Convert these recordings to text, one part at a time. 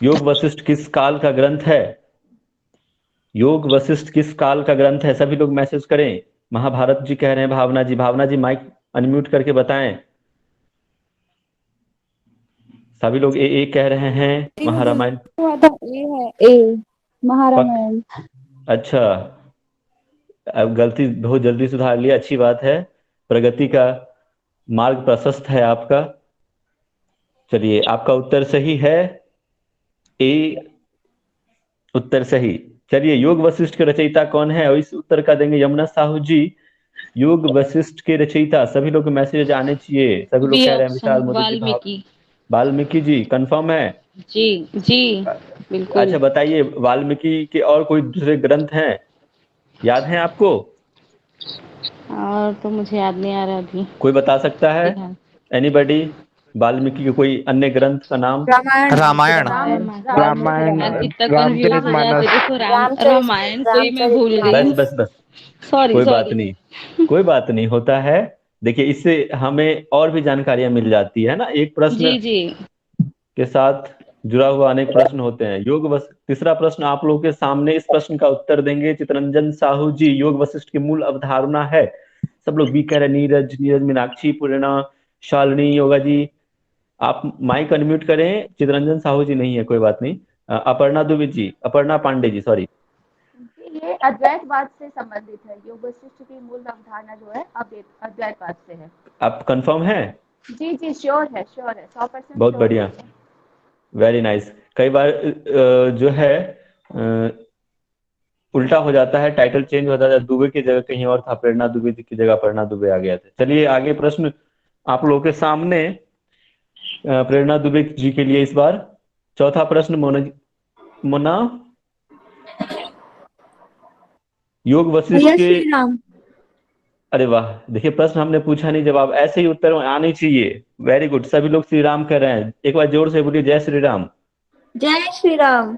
योग वशिष्ठ किस काल का ग्रंथ है? योग वशिष्ठ किस काल का ग्रंथ है? सभी लोग मैसेज करें। महाभारत जी कह रहे हैं, भावना जी। भावना जी माइक अनम्यूट करके बताएं। सभी लोग ए कह रहे हैं। महारामायण हुआ था, ए है, ए पक महारामायण। अच्छा, अब गलती बहुत जल्दी सुधार लिया, अच्छी बात है। प्रगति का मार्ग प्रशस्त है आपका। चलिए, आपका उत्तर सही है। ए उत्तर सही। चलिए, योग वशिष्ठ के रचयिता कौन है, और इस उत्तर का देंगे यमुना साहू जी। योग वशिष्ठ के रचयिता, सभी लोग के मैसेज आने चाहिए। सभी लोग बी कह रहे हैं ऑप्शन विशाल मोदी जी, भाव वाल्मीकि। वाल्मीकि जी कंफर्म है? जी जी अच्छा, बिल्कुल। बताइए, वाल्मीकि के और कोई दूसरे ग्रंथ हैं, याद हैं आपको? और तो मुझे याद नहीं आ रहा अभी कोई बता सकता है? फिलहाल। एनीबडी? वाल्मीकि के कोई अन्य ग्रंथ का नाम? रामायण। रामायण। रामायण। रामायण। वाल्मीकि रामायण। मैं रामायण। कितना कंफ्यूज हो जाती रामचरितमानस। देखो, रामायण को ही मैं भूल गई बस हूँ। बस बस, सॉरी कोई बात सॉरी। नहीं, कोई बात नहीं, होता है। देखिए, इससे हमें और भी जानकारियां मिल जाती है ना, एक प्रश्न जी जी। के साथ जुड़ा हुआ अनेक प्रश्न होते हैं। योग वस तीसरा प्रश्न आप लोगों के सामने, इस प्रश्न का उत्तर देंगे चितरंजन साहू जी। योग वशिष्ठ की मूल अवधारणा है। सब लोग बी कह रहे हैं, नीरज नीरज, मीनाक्षी, पूर्णा, शालिनी, योगा जी। आप माइक अनम्यूट करें। चितरंजन साहू जी नहीं है, कोई बात नहीं। अपर्णा दुबे जी, अपर्णा पांडे जी, सॉरी। ये अद्वैतवाद से संबंधित है। योग वशिष्ठ की मूल अवधारणा जो है अद्वैतवाद से है। आप कंफर्म है? जी जी, श्योर है, 100% बहुत श्योर बढ़िया, है। Very nice. कई बार जो है उल्टा हो जाता है, टाइटल चेंज हो जाता है, दुबे की जगह कहीं और था, प्रेरणा दुबे की जगह अपर्णा दुबे आ गया था। चलिए, आगे प्रश्न आप लोगों के सामने। प्रेरणा दुबे जी के लिए इस बार चौथा प्रश्न। मोना मोना, योग वशिष्ठ भैया के। श्री राम। अरे वाह, देखिए, प्रश्न हमने पूछा नहीं, जवाब ऐसे ही उत्तर में आने चाहिए। वेरी गुड, सभी लोग श्री राम कह रहे हैं। एक बार जोर से बोलिए, जय श्री राम। जय श्री राम।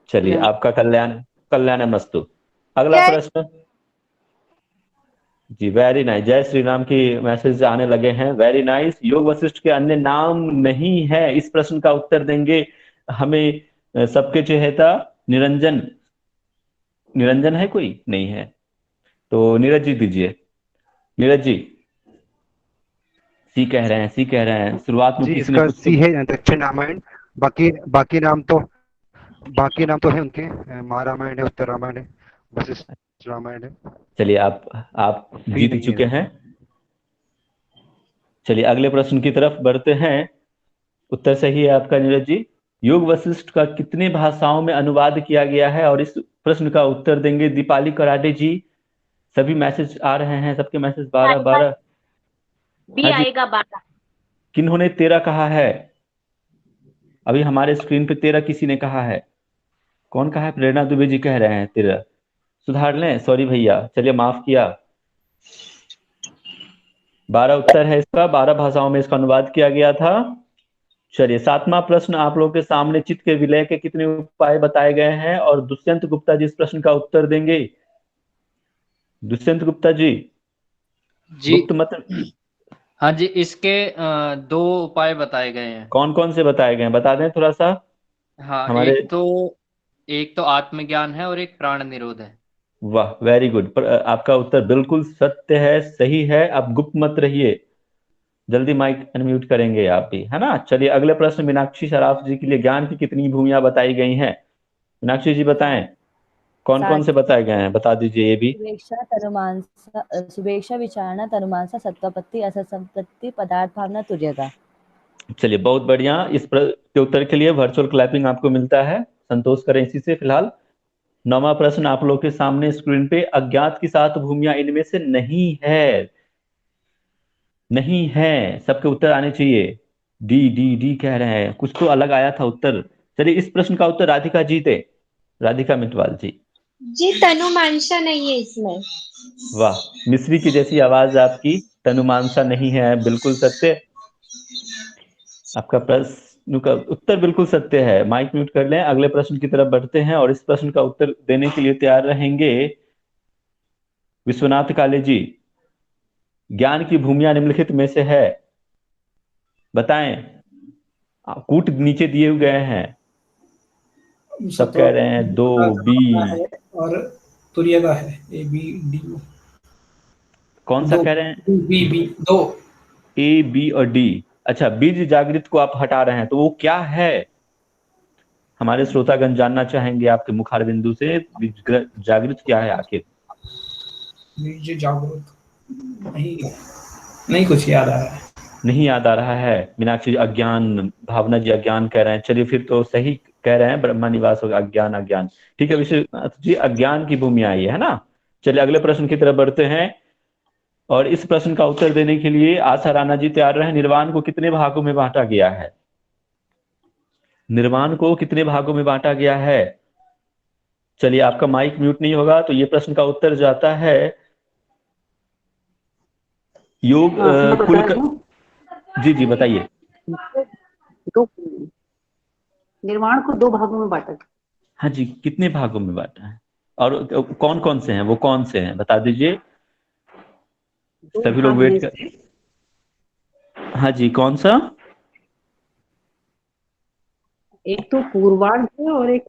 चलिए, आपका कल्याण कल्याण मस्तु। अगला जय। प्रश्न। जी, वेरी नाइस, जय श्री राम की मैसेज आने लगे हैं, वेरी नाइस। योग वशिष्ठ के अन्य नाम नहीं है, इस प्रश्न का उत्तर देंगे हमें सबके चहेता निरंजन। निरंजन है कोई? नहीं है, तो नीरज जी दीजिए। नीरज जी, सी कह रहे हैं, सी कह रहे हैं। शुरुआत में जी, किसी ने इसका कुछ तो सी है दक्षिण रामायण। बाकी बाकी नाम तो है उनके, महारामायण है, उत्तर रामायण है, वशिष्ठ रामायण है। चलिए, आप सी जीत नहीं है चुके इसमें। हैं। चलिए, अगले प्रश्न की तरफ बढ़ते हैं। उत्तर सही है आपका नीरज जी। योग वशिष्ठ का कितने भाषाओं में अनुवाद किया गया है, और इस प्रश्न का उत्तर देंगे दीपाली कराटे जी। सभी मैसेज आ रहे हैं, सबके मैसेज 12 12। बी हाँ जी, आएगा 12। किन्होंने 13 कहा है? अभी हमारे स्क्रीन पे 13 किसी ने कहा है। कौन कहा है? प्रेरणा दुबे जी कह रहे हैं 13। सुधार लें, सॉरी भैया, चलिए माफ किया। 12 उत्तर है इसका, 12 भाषाओं में इसका अनुवाद किया गया था। चलिए, सातवां प्रश्न आप लोगों के सामने। चित्त के विलय के कितने उपाय बताए गए हैं, और दुष्यंत गुप्ता जी इस प्रश्न का उत्तर देंगे। दुष्यंत गुप्ता जी, जी। गुप्त मत हाँ जी, इसके दो उपाय बताए गए हैं। कौन कौन से बताए गए हैं, बता दें थोड़ा सा हाँ, हमारे। एक तो आत्मज्ञान है और एक प्राण निरोध है। वाह, वेरी गुड, पर आपका उत्तर बिल्कुल सत्य है, सही है। आप गुप्त मत रहिए, जल्दी माइक अनम्यूट करेंगे आप भी, है ना। चलिए, अगले प्रश्न मीनाक्षी सराफ जी के लिए। ज्ञान की कितनी भूमियां बताई गई हैं? मीनाक्षी जी बताएं, सात। कौन कौन सात। से बताए गए हैं, बता दीजिए ये भी। सुवेक्षा विचारणा तनुमानसा सत्वपत्ति असंपत्ति पदार्थ भावना तुर्यता। चलिए, बहुत बढ़िया। इस प्रश्न के उत्तर के लिए वर्चुअल क्लैपिंग आपको मिलता है, संतोष करें इसी से फिलहाल। नौवां प्रश्न आप लोग के सामने स्क्रीन पे। अज्ञात की 7 भूमियां इनमें से नहीं है। नहीं है, सबके उत्तर आने चाहिए। डी डी डी कह रहे हैं, कुछ तो अलग आया था उत्तर। चलिए, इस प्रश्न का उत्तर राधिका जी दे। राधिका मिटवाल जी। जी, तनु मानसा नहीं है इसमें। वाह, मिश्री की जैसी आवाज आपकी। तनुमानसा नहीं है, बिल्कुल सत्य। आपका प्रश्न का उत्तर बिल्कुल सत्य है। माइक म्यूट कर लें, अगले प्रश्न की तरफ बढ़ते हैं, और इस प्रश्न का उत्तर देने के लिए तैयार रहेंगे विश्वनाथ काले जी। ज्ञान की भूमिया निम्नलिखित में से है, बताएं। कूट नीचे दिए गए हैं। सब कह रहे हैं दो, बी। है और तुरीय का है ए बी डी। कौन सा दो कह रहे हैं? बी बी दो। ए, बी और डी। अच्छा, बीज जागृत को आप हटा रहे हैं, तो वो क्या है? हमारे श्रोतागण जानना चाहेंगे आपके मुखार बिंदु से, बीज जागृत क्या है आखिर? बीज जागृत नहीं, नहीं कुछ याद आ रहा है। नहीं याद आ रहा है। मीनाक्षी जी अज्ञान, भावना जी अज्ञान कह रहे हैं। चलिए फिर तो सही कह रहे हैं, ब्रह्मा निवास होगा। अज्ञान, अज्ञान ठीक है। विश्वनाथ जी अज्ञान की भूमि आई है ना। चलिए अगले प्रश्न की तरफ बढ़ते हैं, और इस प्रश्न का उत्तर देने के लिए आशा राणा जी तैयार रहे। निर्वाण को कितने भागों में बांटा गया है? निर्वाण को कितने भागों में बांटा गया है? चलिए आपका माइक म्यूट नहीं होगा, तो ये प्रश्न का उत्तर जाता है योग कुल जी जी बताइए। दो, निर्वाण को 2 भागों में बांटा गया। हाँ जी, कितने भागों में बांटा है, और कौन कौन से हैं? वो कौन से हैं बता दीजिए। सभी लोग वेट कर। हाँ जी, कौन सा? एक तो पूर्वार्ध है और एक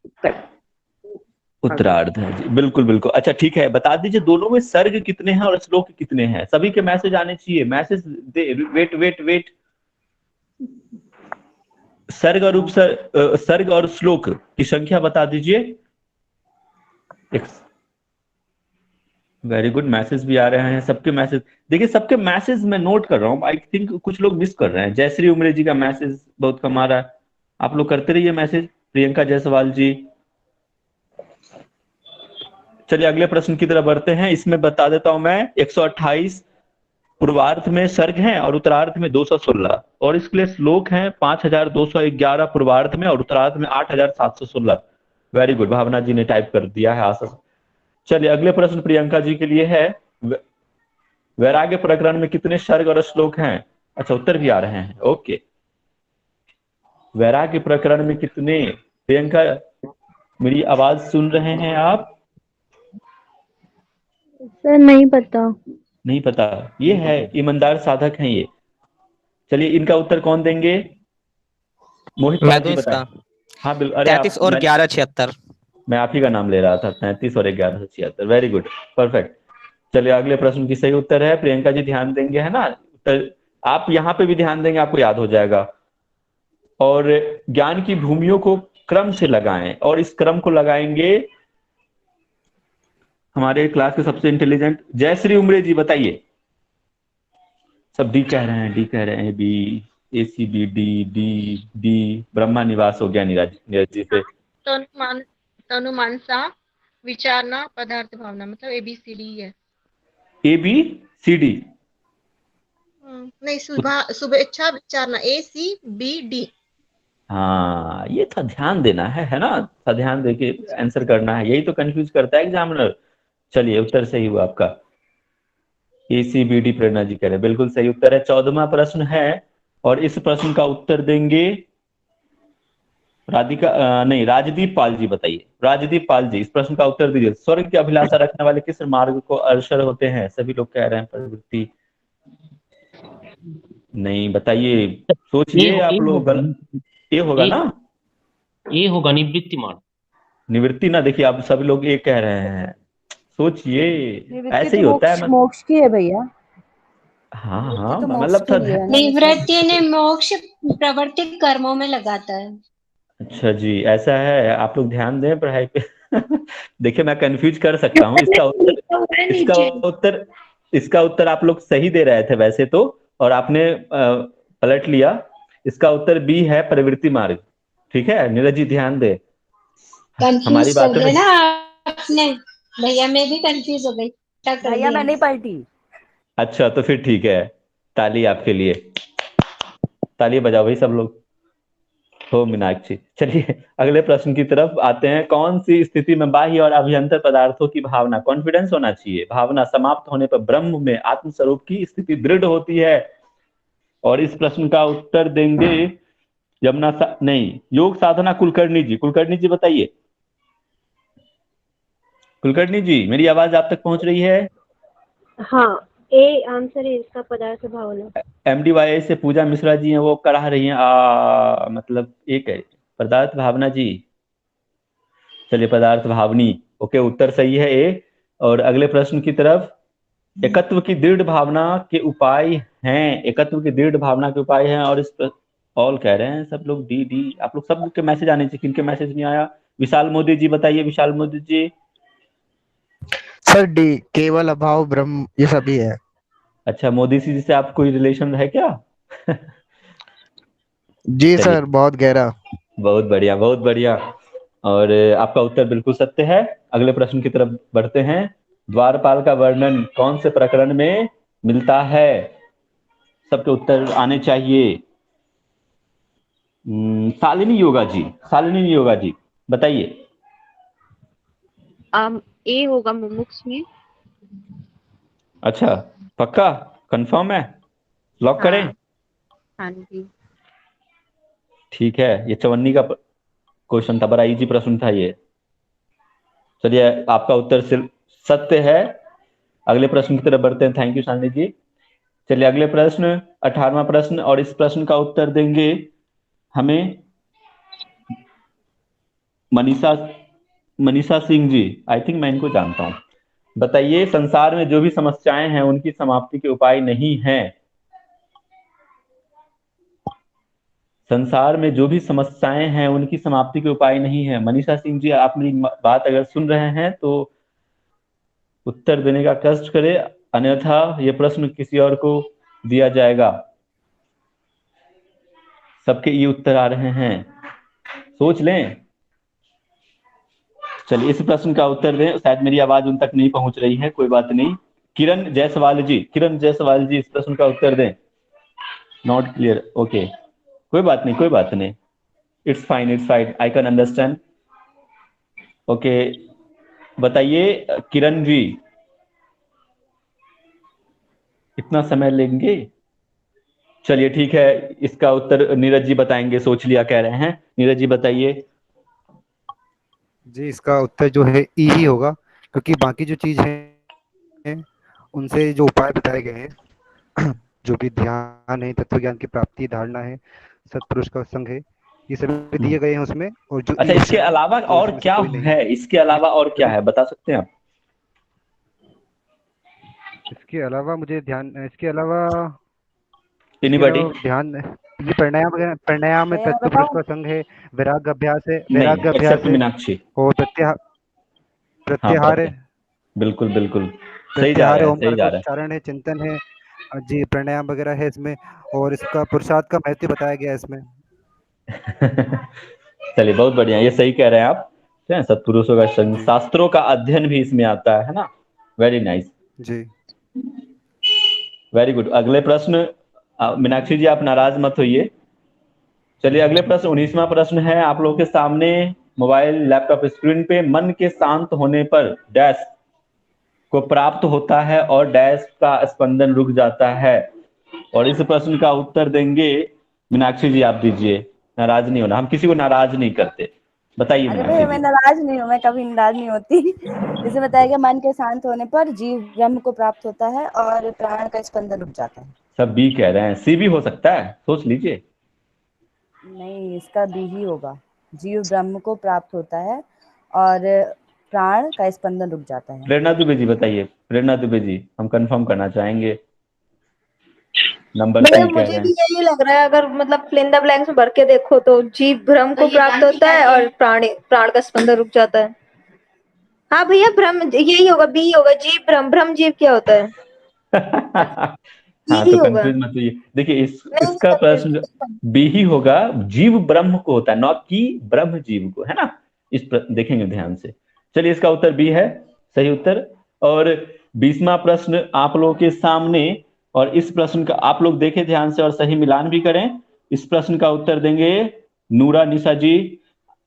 उत्तरार्ध है जी, बिल्कुल बिल्कुल। अच्छा ठीक है, बता दीजिए दोनों में सर्ग कितने हैं और श्लोक कितने हैं? सभी के मैसेज आने चाहिए। मैसेज दे, वेट वेट वेट। सर्ग और सर्ग और श्लोक की संख्या बता दीजिए। वेरी गुड, मैसेज भी आ रहे हैं सबके मैसेज। देखिए सबके मैसेज मैं नोट कर रहा हूँ। आई थिंक कुछ लोग मिस कर रहे हैं। जयश्री उमरे जी का मैसेज बहुत कम आ रहा है। आप लोग करते रहिए मैसेज। प्रियंका जायसवाल जी। चलिए अगले प्रश्न की तरफ बढ़ते हैं। इसमें बता देता हूं मैं, 128 पूर्वार्ध में सर्ग हैं और उत्तरार्ध में 216, और इसके लिए श्लोक हैं 5211 पूर्वार्ध में और उत्तरार्ध में 8716। वेरी गुड, भावना जी ने टाइप कर दिया है आशा। चलिए अगले प्रश्न प्रियंका जी के लिए है। वैराग्य प्रकरण में कितने सर्ग और श्लोक हैं? अच्छा उत्तर भी आ रहे हैं, ओके। वैराग्य प्रकरण में कितने? प्रियंका मेरी आवाज सुन रहे हैं आप? सर नहीं पता। नहीं पता? ये है, ईमानदार साधक हैं ये। चलिए इनका उत्तर कौन देंगे? मोहित मैं पाल दूं जी बताएं। इसका? हाँ बिल्कुल। अरे 33 और 1176। मैं आप ही का नाम ले रहा था। 33 और 1176। Very good, perfect. चलिए अगले प्रश्न की सही उत्तर है। प्रियंका जी ध्यान देंगे, है ना? उत्तर आप यहाँ पे भी ध्यान देंगे, आपको याद हो जाएगा। और ज्ञान की भूमियों को क्रम से लगाएं, और इस क्रम को लगाएंगे हमारे क्लास के सबसे इंटेलिजेंट जयश्री उमरे जी। बताइए। सब डी कह रहे हैं, डी कह रहे हैं। B, A C B D, D D. Brahma निवास हो गया नीरज जी से। तनु मानसा विचारना पदार्थ भावना, मतलब ABCD है। ABCD नहीं, शुभेच्छा विचारना ACBD। हाँ ये था, ध्यान देना है ना? था ध्यान देके आंसर करना है, यही तो कंफ्यूज करता है एग्जामिनर। चलिए उत्तर सही हुआ आपका। ACBD प्रेरणा जी कह रहे हैं, बिल्कुल सही उत्तर है। 14वां प्रश्न है, और इस प्रश्न का उत्तर देंगे राधिका नहीं, राजदीप पाल जी। बताइए राजदीप पाल जी, इस प्रश्न का उत्तर दीजिए। स्वर्ग की अभिलाषा रखने वाले किस मार्ग को अग्रसर होते हैं? सभी लोग कह रहे हैं प्रवृत्ति। नहीं, बताइए, सोचिए आप लोग। ये होगा ना? ये होगा निवृत्ति मार्ग। निवृत्ति ना, देखिए आप सभी लोग ये कह रहे हैं। सोचिए, ऐसे ही होता है। मोक्ष की है भैया। हाँ हाँ, तो मतलब निवृत्ति ने मोक्ष प्रवृत्ति कर्मों में लगाता है। अच्छा जी, ऐसा है। आप लोग ध्यान दें पढ़ाई पे। देखिए मैं कंफ्यूज कर सकता हूँ। इसका उत्तर आप लोग सही दे रहे थे वैसे तो, और आपने पलट लिया। इसका उत्तर बी है, प्रवृत्ति मार्ग। ठीक है नीरज जी, ध्यान दे। हमारी बात में ना आपने। भैया मैं भी कंफ्यूज हो गई। भैया मैं नहीं पलटी। अच्छा तो फिर ठीक है, ताली आपके लिए। ताली बजाओ भाई सब लोग। हो मीनाक्षी। चलिए अगले प्रश्न की तरफ आते हैं। कौन सी स्थिति में बाह्य और अभ्यंतर पदार्थों की भावना, कॉन्फिडेंस होना चाहिए, भावना समाप्त होने पर ब्रह्म में आत्मस्वरूप की स्थिति दृढ़ होती है? और इस प्रश्न का उत्तर देंगे नहीं, योग साधना कुलकर्णी जी। कुलकर्णी जी बताइए। कुलकर्णी जी मेरी आवाज आप तक पहुंच रही है? हाँ, ए आंसर है इसका, पदार्थ भावना। MDYA से पूजा मिश्रा जी हैं, वो करा रही हैं। मतलब एक है पदार्थ भावना जी। चलिए पदार्थ भावनी, ओके, उत्तर सही है ए। और अगले प्रश्न की तरफ, एकत्व की दृढ़ भावना के उपाय हैं, एकत्व की दृढ़ भावना के उपाय हैं, और ऑल कह रहे हैं सब लोग, डी डी, आप लोग सब के मैसेज आने चाहिए, किनके मैसेज नहीं आया? विशाल मोदी जी बताइए, विशाल मोदी जी। सर डी, केवल अभाव ब्रह्म, ये सभी है। अच्छा, मोदी जी से आप कोई रिलेशन है क्या? जी चलिए, सर, बहुत गहरा। बहुत बढ़िया, बहुत बढ़िया। और आपका उत्तर बिल्कुल सत्य है। अगले प्रश्न की तरफ बढ़ते हैं। द्वारपाल का वर्णन कौन से प्रकरण में मिलता है? सबके उत्तर आने चाहिए। शालिनी योगा जी, शालिनी योगा जी बताइए। ए होगा मुमुक्ष में। अच्छा, पक्का कंफर्म है, लॉक करें? हाँ जी। ठीक है, ये 54 का क्वेश्चन था, बड़ा इजी प्रश्न था ये। चलिए, आपका उत्तर सिर्फ सत्य है। अगले प्रश्न की तरफ बढ़ते हैं। थैंक यू शालिनी जी। चलिए अगले प्रश्न, 18वां प्रश्न, और इस प्रश्न का उत्तर देंगे हमें मनीषा सिंह जी। आई थिंक मैं इनको जानता हूं। बताइए, संसार में जो भी समस्याएं हैं उनकी समाप्ति के उपाय नहीं है। संसार में जो भी समस्याएं हैं उनकी समाप्ति के उपाय नहीं है। मनीषा सिंह जी, आप मेरी बात अगर सुन रहे हैं तो उत्तर देने का कष्ट करें, अन्यथा ये प्रश्न किसी और को दिया जाएगा। सबके ये उत्तर आ रहे हैं, सोच लें। चलिए इस प्रश्न का उत्तर दें। शायद मेरी आवाज उन तक नहीं पहुंच रही है, कोई बात नहीं। किरण जायसवाल जी, किरण जायसवाल जी इस प्रश्न का उत्तर दें। नॉट क्लियर, ओके, कोई बात नहीं, कोई बात नहीं, it's fine, it's fine, I can understand. Okay, बताइए किरण जी, कितना समय लेंगे? चलिए ठीक है, इसका उत्तर नीरज जी बताएंगे, सोच लिया कह रहे हैं। नीरज जी बताइए। जी, इसका उत्तर जो है ई ही होगा, क्योंकि बाकी जो चीज है उनसे जो उपाय बताए गए हैं, जो भी ध्यान है, तत्व ज्ञान की प्राप्ति, धारणा है, सत्पुरुष का संग है, ये सभी दिए गए हैं उसमें। और जो अच्छा, इसके अलावा और इसमें से क्या कोई नहीं है? इसके अलावा और क्या है, बता सकते हैं आप? इसके अलावा मुझे ध्यान, इसके अलावा एनीबॉडी? ध्यान, ये प्राणायाम में तत्पुरुष का संग है, वैराग्य अभ्यास है, नहीं, वैराग्य अभ्यास एक्सेप्ट है, मीनाक्षी। और हाँ, प्रत्याहार है, बिल्कुल बिल्कुल सही जा प्रत्याहार रहा है, है, ओमकार सही का जा रहा उच्चारण है, चिंतन है। जी, प्राणायाम वगैरह है इसमें, और इसका पुरुषार्थ का महत्व बताया गया है इसमें। है। चलिए बहुत बढ़िया, ये सही कह रहे हैं आप। क्या है, सत्पुरुषों का संग, शास्त्रों का अध्ययन भी इसमें आता है ना। वेरी नाइस, जी, वेरी गुड। अगले प्रश्न, मीनाक्षी जी आप नाराज मत होइए। चलिए अगले प्रश्न, 19वां प्रश्न है आप लोगों के सामने। मोबाइल लैपटॉप स्क्रीन पे, मन के शांत होने पर डैश को प्राप्त होता है और डैश का स्पंदन रुक जाता है। और इस प्रश्न का उत्तर देंगे मीनाक्षी जी, आप दीजिए। नाराज नहीं होना, हम किसी को नाराज नहीं करते। बताइए अरे मीनाक्षी भाई, मैं जी। नाराज नहीं हूँ, मैं कभी नाराज नहीं होती। जैसे बताया गया, मन के शांत होने पर जीव ब्रह्म को प्राप्त होता है और प्राण का स्पंदन रुक जाता है। सब बी कह रहे हैं, सी भी हो सकता है, सोच लीजिए। नहीं, इसका बी ही होगा। जीव ब्रह्म को प्राप्त होता है और प्राण का स्पंदन रुक जाता है। प्रेरणा दुबे जी बताइए, प्रेरणा दुबे जी, हम कंफर्म करना चाहेंगे। नंबर भैया सी कह मुझे रहे भी हैं। यही लग रहा है, अगर मतलब फिल इन द ब्लैंक्स में भर के देखो तो जीव भ्रम को प्राप्त होता है और प्राण का स्पंदन रुक जाता है। हाँ भैया, भ्रम यही होगा, बी होगा, जीव भ्रम, भ्रम जीव क्या होता है? हाँ, यही तो होगा। कंफ्यूज मत होइए। देखिए नहीं इसका प्रश्न नहीं, बी ही होगा। जीव ब्रह्म को होता है, नॉट कि ब्रह्म जीव को, है ना। देखेंगे ध्यान से। चलिए इसका उत्तर बी है, सही उत्तर। और 20वां प्रश्न आप लोगों के सामने, और इस प्रश्न का आप लोग देखें ध्यान से और सही मिलान भी करें। इस प्रश्न का उत्तर देंगे नूरा निशा जी।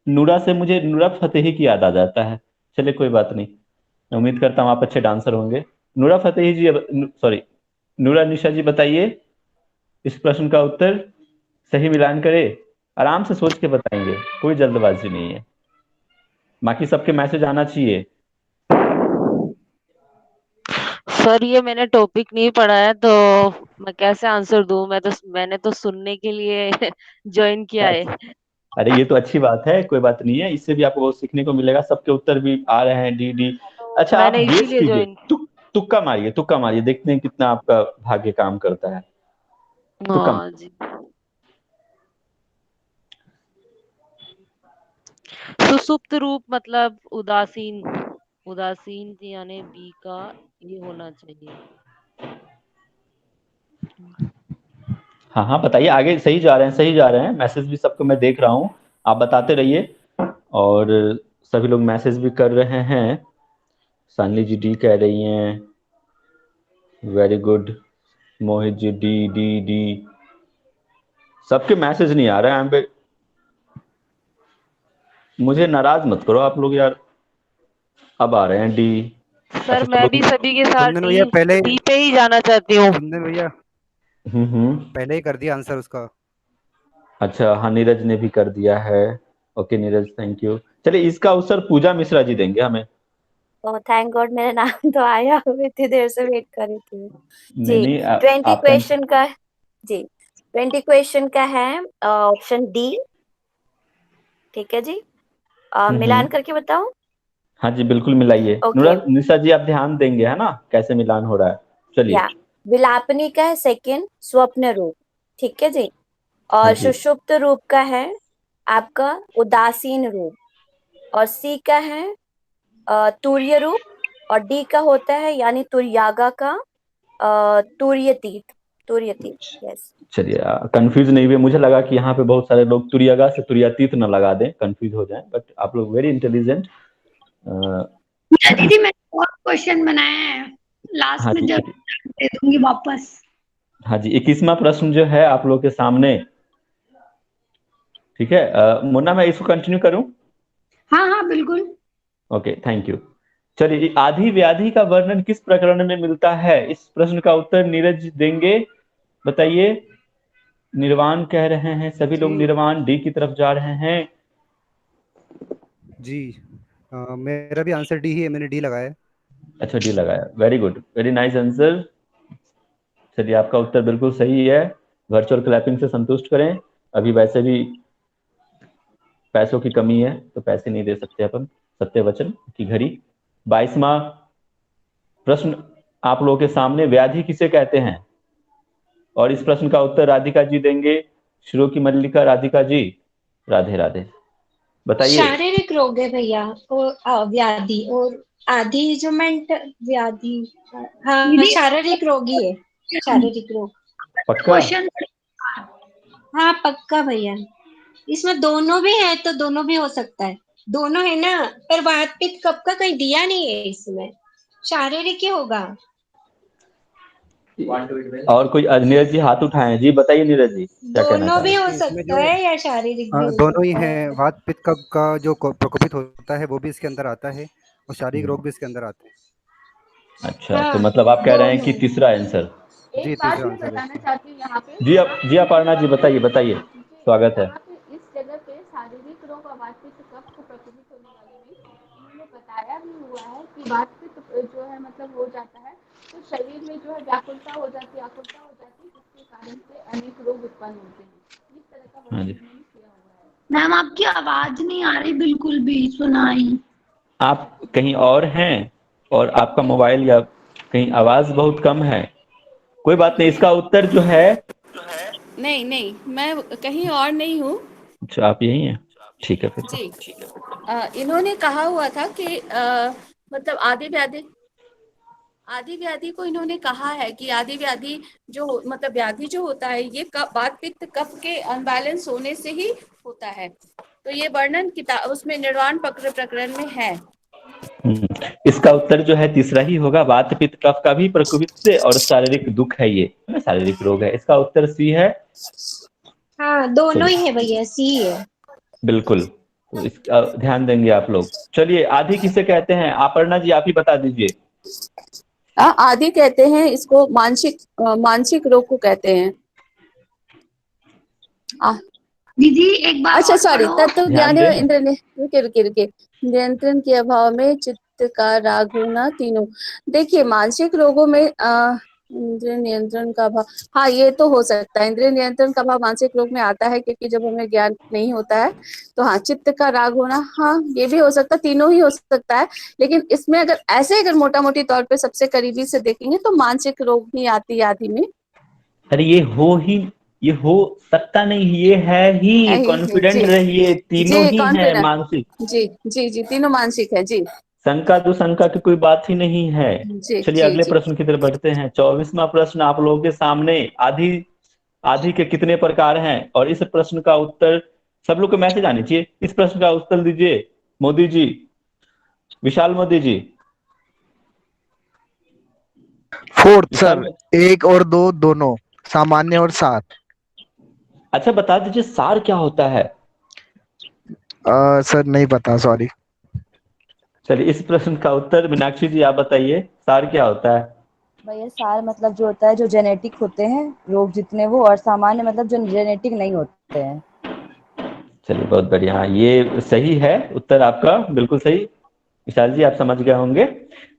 नूरा से मुझे नूरा फतेही की याद आ जाता है। चलिए कोई बात नहीं, मैं उम्मीद करता हूँ आप अच्छे डांसर होंगे। नूरा फतेही जी, सॉरी, नूरा निशा जी बताइए इस प्रश्न का उत्तर। सही मिलान करे, आराम से सोच के बताएंगे, कोई जल्दबाजी नहीं है। बाकी सबके मैसेज आना चाहिए। सर ये मैंने टॉपिक नहीं पढ़ा है, तो मैं कैसे आंसर दूं? मैंने तो सुनने के लिए ज्वाइन किया है। अरे ये तो अच्छी बात है, कोई बात नहीं है, इससे भी आपको बहुत सीखने को मिलेगा। सबके उत्तर भी आ रहे हैं डी डी। अच्छा आप मैंने गेस इसीलिए कीजिए, ज्वाइन। तुक्का मारिए, तुक्का मारिए, देखते हैं कितना आपका भाग्य काम करता है। तुक्का हाँ जी। सुसुप्त रूप मतलब उदासीन, उदासीन यानी बी का ये होना चाहिए। हाँ हाँ बताइए, आगे सही जा रहे हैं, सही जा रहे हैं, मैसेज भी सबको मैं देख रहा हूँ, आप बताते रहिए। और सभी लोग मैसेज भी कर रहे हैं। सानली जी डी कह रही हैं, very good. Mohit G D D D. सबके मैसेज नहीं आ रहे हैं। मुझे नाराज मत करो आप लोग यार, अब आ रहे हैं डी। सर अच्छा मैं भी सभी के साथ कुंदन भैया पहले डी पे ही जाना चाहती हूँ। कुंदन भैया पहले ही कर दिया आंसर उसका। अच्छा हाँ, नीरज ने भी कर दिया है। Okay Neeraj, thank you. चलिए इसका उत्तर पूजा मिश्रा जी देंगे हमें। ओह थैंक गॉड मेरा नाम तो आया, इतनी देर से वेट कर रही थी। नहीं नहीं 20 आपका क्वेश्चन का जी 20 क्वेश्चन का है ऑप्शन डी। ठीक है जी, मिलान करके बताओ। हाँ जी बिल्कुल मिलाइए। निशा जी आप ध्यान देंगे है ना, कैसे मिलान हो रहा है। चलिए विलापनी का है सेकंड स्वप्न रूप। ठीक है जी, और सुषुप्त रूप का है आपका उदासीन रूप, और सी का है तूर्य रूप, और डी का होता है यानी तुर्यागा का तुर्यतीत। यस। चलिए कंफ्यूज नहीं हुए, मुझे लगा कि यहाँ पे बहुत सारे लोग तुर्यागा से तुर्यातीत न लगा दें, कंफ्यूज हो जाएं, बट आप लोग वेरी इंटेलिजेंट। दीदी मैंने और क्वेश्चन बनाया है, लास्ट में जब दे दूंगी वापस। हाँ जी 21वां प्रश्न जो है आप लोग के सामने। ठीक है मुन्ना, मैं इसको कंटिन्यू करूं? हाँ हाँ बिल्कुल। Okay thank you. चलिए आधि व्याधि का वर्णन किस प्रकरण में मिलता है? इस प्रश्न का उत्तर नीरज देंगे, बताइए। निर्वाण कह रहे हैं सभी लोग, निर्वाण डी की तरफ जा रहे हैं। जी मेरा भी आंसर डी ही है, मैंने डी लगाया। अच्छा डी लगाया, very good, very nice answer. चलिए आपका उत्तर बिल्कुल सही है। वर्चुअल क्लैपिंग से संतुष्ट करें, अभी वैसे भी पैसों की कमी है तो पैसे नहीं दे सकते अपन, सत्य वचन की घड़ी। 22वां प्रश्न आप लोगों के सामने, व्याधि किसे कहते हैं? और इस प्रश्न का उत्तर राधिका जी देंगे। शुरू की मल्लिका, राधिका जी, राधे राधे, बताइए। शारीरिक रोग है भैया, और व्याधि, और आधी जो मेंट व्याधि, हाँ शारीरिक रोग ही है, शारीरिक रोग। पक्का? हाँ पक्का भैया, इसमें दोनों भी है तो दोनों भी हो सकता है, दोनों है ना, पर वात पित्त कफ का कहीं दिया नहीं है इसमें, शारीरिक ही होगा। और कोई नीरज जी हाथ उठाए हैं जी, बताइए नीरज जी क्या कहना दोनों भी हो इसमें सकता है या शारीरिक भी हो दोनों ही सकता है। वात पित्त कफ का जो प्रकोपित होता है वो भी इसके अंदर आता है, और शारीरिक रोग भी इसके अंदर आते हैं। अच्छा तो मतलब आप कह रहे हैं कि तीसरा आंसर? एक बात मैं बताना चाहती हूँ यहाँ पे। जी अपर्णा जी बताइए, बताइए, स्वागत है। इस जगह पे शारीरिक रोग और वात पित्त कफ को प्रकोपित होने वाले में उन्होंने बताया भी हुआ है कि वात पित्त जो है मतलब हो जाता है तो शरीर में जो है व्याकुलता हो जाती है, आकुलता हो जाती है, जिसके कारण से अनेक रोग उत्पन्न होते हैं। इस तरह का वर्णन उन्होंने किया हुआ है। मैम आपकी आवाज नहीं आ रही बिल्कुल भी, सुनाई। आप कहीं और हैं और आपका मोबाइल या कहीं आवाज बहुत कम है, कोई बात नहीं, इसका उत्तर जो है नहीं नहीं मैं कहीं और नहीं हूँ। अच्छा आप यही हैं, ठीक है फिर। जी इन्होंने कहा हुआ था कि मतलब आदि व्याधि को इन्होंने कहा है कि आदि व्याधि जो मतलब व्याधि जो होता है ये वात पित्त कफ के अनबैलेंस होने से ही होता है। तो ये वर्णन किताब उसमें निर्वाण प्रकरण में है। इसका उत्तर जो है तीसरा ही होगा, वात पित्त कफ का भी प्रकोपित से और शारीरिक दुख है, ये शारीरिक रोग है। इसका उत्तर सी है। हाँ दोनों ही है भैया, सी है बिल्कुल, तो इसका ध्यान देंगे आप लोग। चलिए आदि किसे कहते हैं? अपर्णा जी आप ही बता दीजिए। आदि कहते हैं इसको, मानसिक रोग को कहते हैं। दीदी एक बार अच्छा सॉरी, तत्व ज्ञान रुके नियंत्रण के अभाव में चित्त का राग होना, तीनों। देखिए मानसिक रोगों में इंद्रिय नियंत्रण का भाव, हाँ ये तो हो सकता है। इंद्रिय नियंत्रण का भाव मानसिक रोग में आता है, क्योंकि जब हमें ज्ञान नहीं होता है तो हाँ चित्त का राग होना, हाँ ये भी हो सकता है, तीनों ही हो सकता है। लेकिन इसमें अगर ऐसे अगर मोटा मोटी तौर पे सबसे करीबी से देखेंगे तो मानसिक रोग ही आती है आदि में। अरे ये हो सकता नहीं, ये है ही, कॉन्फिडेंट जी रहिए, तीनों जी ही है कॉन्फिडेंट, मानसिक। जी जी जी तीनों मानसिक है जी। शंका तो शंका की कोई बात ही नहीं है। जी चलिए जी अगले जी प्रश्न की तरफ बढ़ते हैं। 24वां प्रश्न आप लोगों के सामने। आधी आधी के कितने प्रकार हैं? और इस प्रश्न का उत्तर, सब लोग को मैसेज आनी चाहिए, इस प्रश्न का उत्तर दीजिए मोदी जी, विशाल मोदी जी। फोर्थ विशाल सर, 1 और 2 दोनों, सामान्य और सार। अच्छा बता दीजिए सार क्या होता है? सर नहीं पता, सॉरी। चलिए इस प्रश्न का उत्तर मीनाक्षी जी आप बताइए, सार क्या होता है? भैया सार मतलब जो होता है, जो जेनेटिक होते हैं रोग जितने वो, और सामान्य मतलब जो जेनेटिक नहीं होते हैं। चलिए बहुत बढ़िया, ये सही है उत्तर आपका, बिल्कुल सही। विशाल जी आप समझ गए होंगे।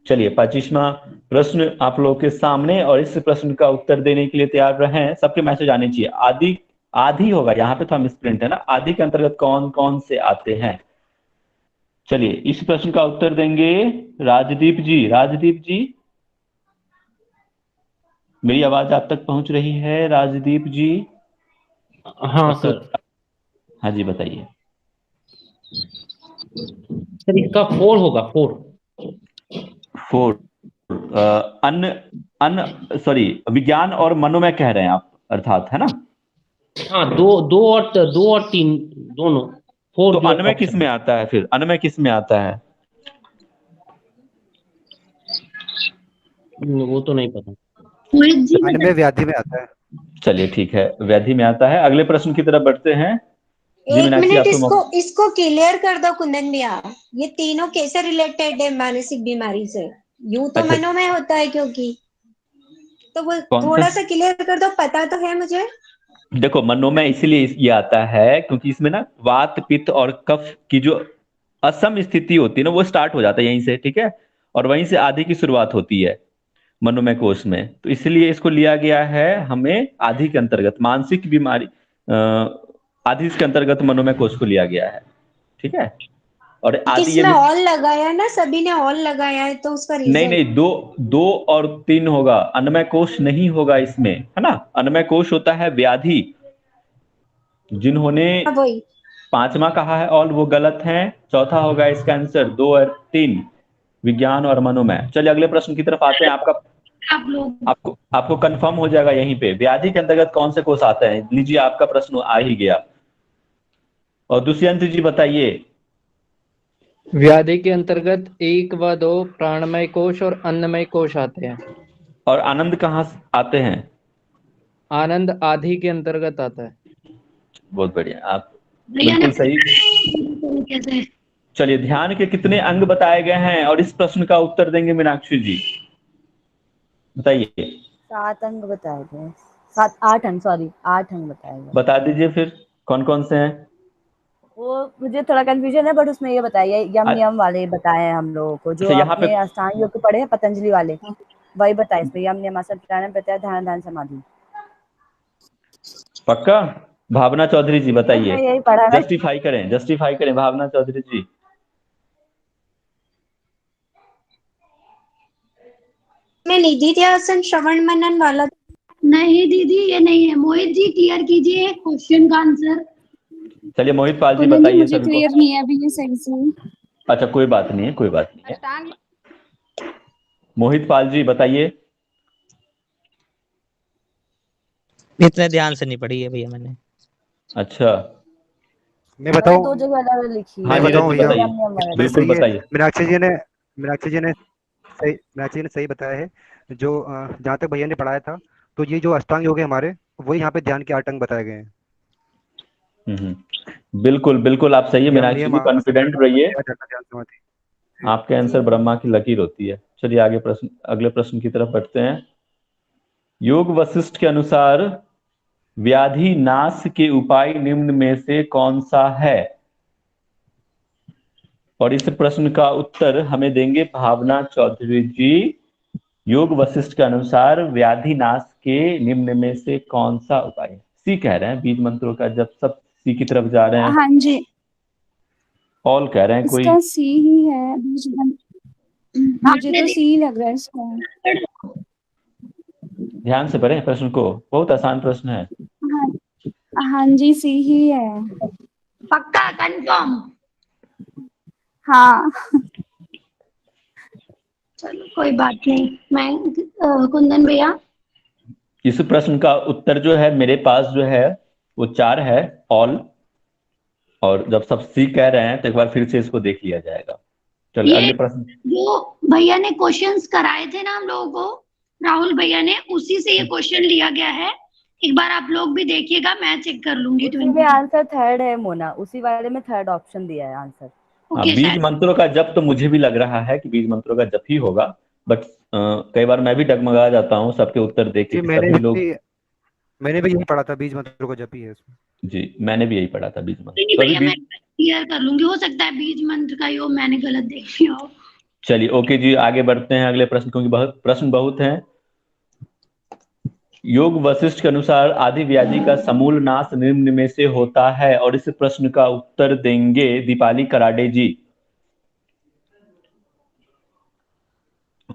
चलिए 25वां प्रश्न आप लोगों के सामने, और इस प्रश्न का उत्तर देने के लिए तैयार रहें। सबके मैसेज आने चाहिए। आदि, आदि होगा यहाँ पे, तो हम स्प्रिंट है ना, आदि के अंतर्गत कौन कौन से आते हैं? चलिए इस प्रश्न का उत्तर देंगे राजदीप जी। राजदीप जी, मेरी आवाज आप तक पहुंच रही है राजदीप जी? हाँ सर। हाँ जी बताइए। सर इसका 4 होगा, 4। 4 अन्न, अन्न सॉरी, विज्ञान और मनोमय कह रहे हैं आप अर्थात, है ना? हाँ, 2 और 3 दोनों। 4 तो जो अन्न में किस ऑप्शन में आता है फिर? अन्न में किस में आता है? वो तो नहीं पता। अन्न में व्याधि में आता है। चलिए ठीक है, व्याधि में आता है। अगले प्रश्न की तरफ बढ़ते हैं। जी एक मीनाक्षी मिनट, आपको इसको क्लियर कर दो कुंदन भैया, ये तीनों कैसे रिलेटेड है मानसिक बीमारी से? यूं तो अच्छा मनोमय होता है क्योंकि, तो वो कौन सा? थोड़ा सा क्लियर कर दो, पता तो है मुझे। देखो मनोमय इसलिए ये आता है क्योंकि इसमें ना वात पित्त और कफ की जो असम स्थिति होती है ना, वो स्टार्ट हो जाता है यहीं से, ठीक है? और वहीं से आदि की शुरुआत होती है मनोमय कोष में, तो इसलिए इसको लिया गया है हमें आदि के अंतर्गत, मानसिक बीमारी आदि के अंतर्गत मनोमय कोष को लिया गया है, ठीक है? और आदि ये किसमें ऑल लगाया ना, सभी ने ऑल लगाया है, तो उसका नहीं रीजन। नहीं, 2 और 3 होगा, अन्नमय कोष नहीं होगा इसमें, है ना? अन्नमय कोष होता है व्याधि। जिन्होंने वही 5वां कहा है ऑल वो गलत है। चौथा होगा इसका आंसर 2 और 3, विज्ञान और मनोमय। चलिए अगले प्रश्न की तरफ आते हैं। आपको कंफर्म हो जाएगा यहीं पे, व्याधि के अंतर्गत कौन से कोष आते हैं। लीजिए आपका प्रश्न आ ही गया। और दुष्यंत जी बताइए। व्याधि के अंतर्गत 1 व 2 प्राणमय कोश और अन्नमय कोश आते हैं। और आनंद कहाँ आते हैं? आनंद आदि के अंतर्गत आता है। बहुत बढ़िया, आप बिल्कुल सही। चलिए ध्यान के कितने अंग बताए गए हैं, और इस प्रश्न का उत्तर देंगे मीनाक्षी जी, बताइए। 7 अंग बताए गए, 8 अंग, सॉरी 8 अंग बताए गए। बता दीजिए फिर कौन कौन से हैं? वो मुझे थोड़ा कंफ्यूजन है, बट उसमें ये बताइए, यम नियम वाले बताए हैं हम लोगों को, जो अच्छा, यहाँ आपने पे अष्टांग योग के पढ़े हैं पतंजलि वाले, वही बताए इसमें, यम नियम आसन प्राणायाम प्रत्याहार ध्यान ध्यान समाधि। पक्का? भावना चौधरी जी बताइए, यही पढ़ा है। जस्टिफाई करें भावना चौधरी जी। मैं निधि ध्यान श्रवण मनन वाला। नहीं दीदी ये नहीं है। मोहित जी क्लियर कीजिए क्वेश्चन का आंसर। चलिए मोहित पाल जी कुंदन जी बताइए मुझे सभी क्लियर को। नहीं है अभी ये सही से। अच्छा कोई बात नहीं है, कोई बात नहीं है। मोहित पाल जी बताइए। इतने ध्यान से नहीं पढ़ी है भैया मैंने। अच्छा मैं बताऊं? 2 जगह अलग लिखी है। हाँ नीरज जी बताइए, नहीं बिल्कुल सही है, बताइए। मीनाक्षी जी ने सही बताया है। जो जहाँ तक भैया ने पढ़ाया था, तो ये जो अष्टांग योग है हमारे, वही यहाँ पे ध्यान के 8 अंग बताए गए हैं। बिल्कुल बिल्कुल आप सही है यम मीनाक्षी नियम जी, आसन कॉन्फिडेंट प्राणायाम रहिए, प्रत्याहार ध्यान समाधि। आपके आंसर ब्रह्मा की लकीर होती है। चलिए आगे प्रश्न, अगले प्रश्न की तरफ बढ़ते हैं। योग वशिष्ठ के अनुसार व्याधि नाश के उपाय निम्न में से कौन सा है? और इस प्रश्न का उत्तर हमें देंगे भावना चौधरी जी। योग वशिष्ठ के अनुसार व्याधि नाश के निम्न में से कौन सा उपाय है? सी कह रहे हैं बीज मंत्रों का, जब सब सी की तरफ जा रहे हैं। हाँ जी, ऑल कह रहे हैं कोई। इसका सी ही है। मुझे तो सी ही लग रहा है इसका। ध्यान से पढ़ें प्रश्न को, बहुत आसान प्रश्न है। हाँ हाँ जी, सी ही है। पक्का कंफर्म? हाँ। चलो कोई बात नहीं। मैं कुंदन भैया, इस प्रश्न का उत्तर जो है मेरे पास जो है वो 4 है, ऑल। और जब सब सी कह रहे हैं तो एक बार फिर से इसको देख लिया जाएगा। चलिए ये अगले प्रश्न। जो भैया ने क्वेश्चंस कराए थे ना हम लोगों को, राहुल भैया ने, उसी से ये क्वेश्चन लिया गया है। एक बार आप लोग भी देखिएगा, मैं चेक कर लूंगी। उसी में आंसर थर्ड है मोना, उसी वाले में थर्ड ऑप्शन दिया है आंसर। हाँ, बीज मंत्रों का जप तो मुझे भी लग रहा है कि बीज मंत्रों का जप ही होगा, बट कई बार मैं भी डगमगा जाता हूँ सबके उत्तर देख के। सभी लोग, मैंने भी यही पढ़ा था, बीज मंत्रों का जप ही है इसमें। जी मैंने भी यही पढ़ा था बीज मंत्र। नहीं भैया, मैं क्लियर कर लूंगी, हो सकता है बीज मंत्र का ही हो, मैंने गलत देख लिया हो। चलिए ओके जी, आगे बढ़ते हैं अगले प्रश्न, क्योंकि बहुत प्रश्न बहुत हैं। योग वशिष्ठ के अनुसार आदि व्याधि का समूल नाश निम्न में से होता है, और इस प्रश्न का उत्तर देंगे दीपाली कराडे जी।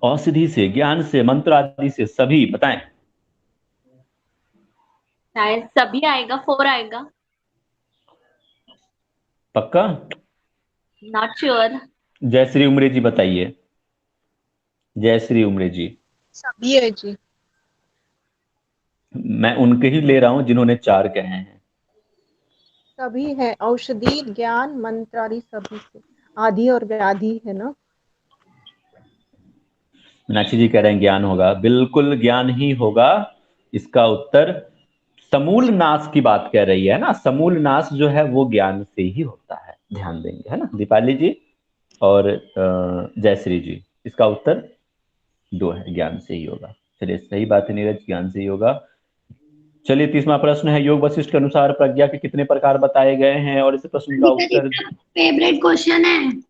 औषधि से, ज्ञान से, मंत्र आदि से, सभी बताएं। शायद सभी आएगा, 4 आएगा। पक्का? Not sure. जयश्री उमरे जी बताइए। जयश्री उमरे जी। सभी है जी। मैं उनके ही ले रहा हूं जिन्होंने 4 कहे हैं। सभी है, औषधि, ज्ञान, मंत्र आदि सभी से। आदि और व्याधि है ना। मीनाक्षी जी कह रहे हैं ज्ञान होगा, बिल्कुल ज्ञान ही होगा इसका उत्तर। समूल नाश की बात कह रही है ना, समूल नाश जो है वो ज्ञान से ही होता है, ध्यान देंगे, है ना दीपाली जी और जयश्री जी। इसका उत्तर 2 है, ज्ञान से ही होगा। चलिए सही बात है नीरज, ज्ञान से ही होगा। चलिए 30वां प्रश्न है, योग वशिष्ठ के अनुसार प्रज्ञा के कितने प्रकार बताए गए हैं, और इस प्रश्न का उत्तर फेवरेट क्वेश्चन है।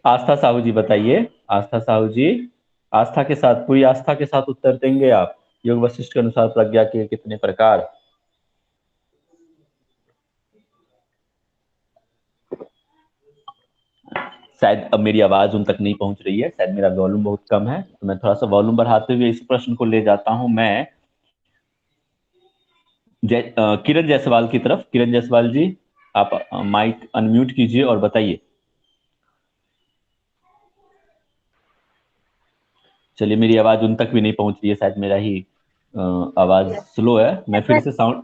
आस्था साहू जी बताइए। आस्था साहू जी, आस्था के साथ, पूरी आस्था के साथ उत्तर देंगे आप। योग वशिष्ठ के अनुसार प्रज्ञा के कितने प्रकार? शायद अब मेरी आवाज उन तक नहीं पहुंच रही है, शायद मेरा वॉल्यूम बहुत कम है, तो मैं थोड़ा सा वॉल्यूम बढ़ाते हुए इस प्रश्न को ले जाता हूं मैं किरण जायसवाल की तरफ। किरण जायसवाल जी, आप माइक अनम्यूट कीजिए और बताइए। चलिए मेरी आवाज उन तक भी नहीं पहुंच रही है, शायद मेरा ही आवाज स्लो है। मैं फिर से साउंड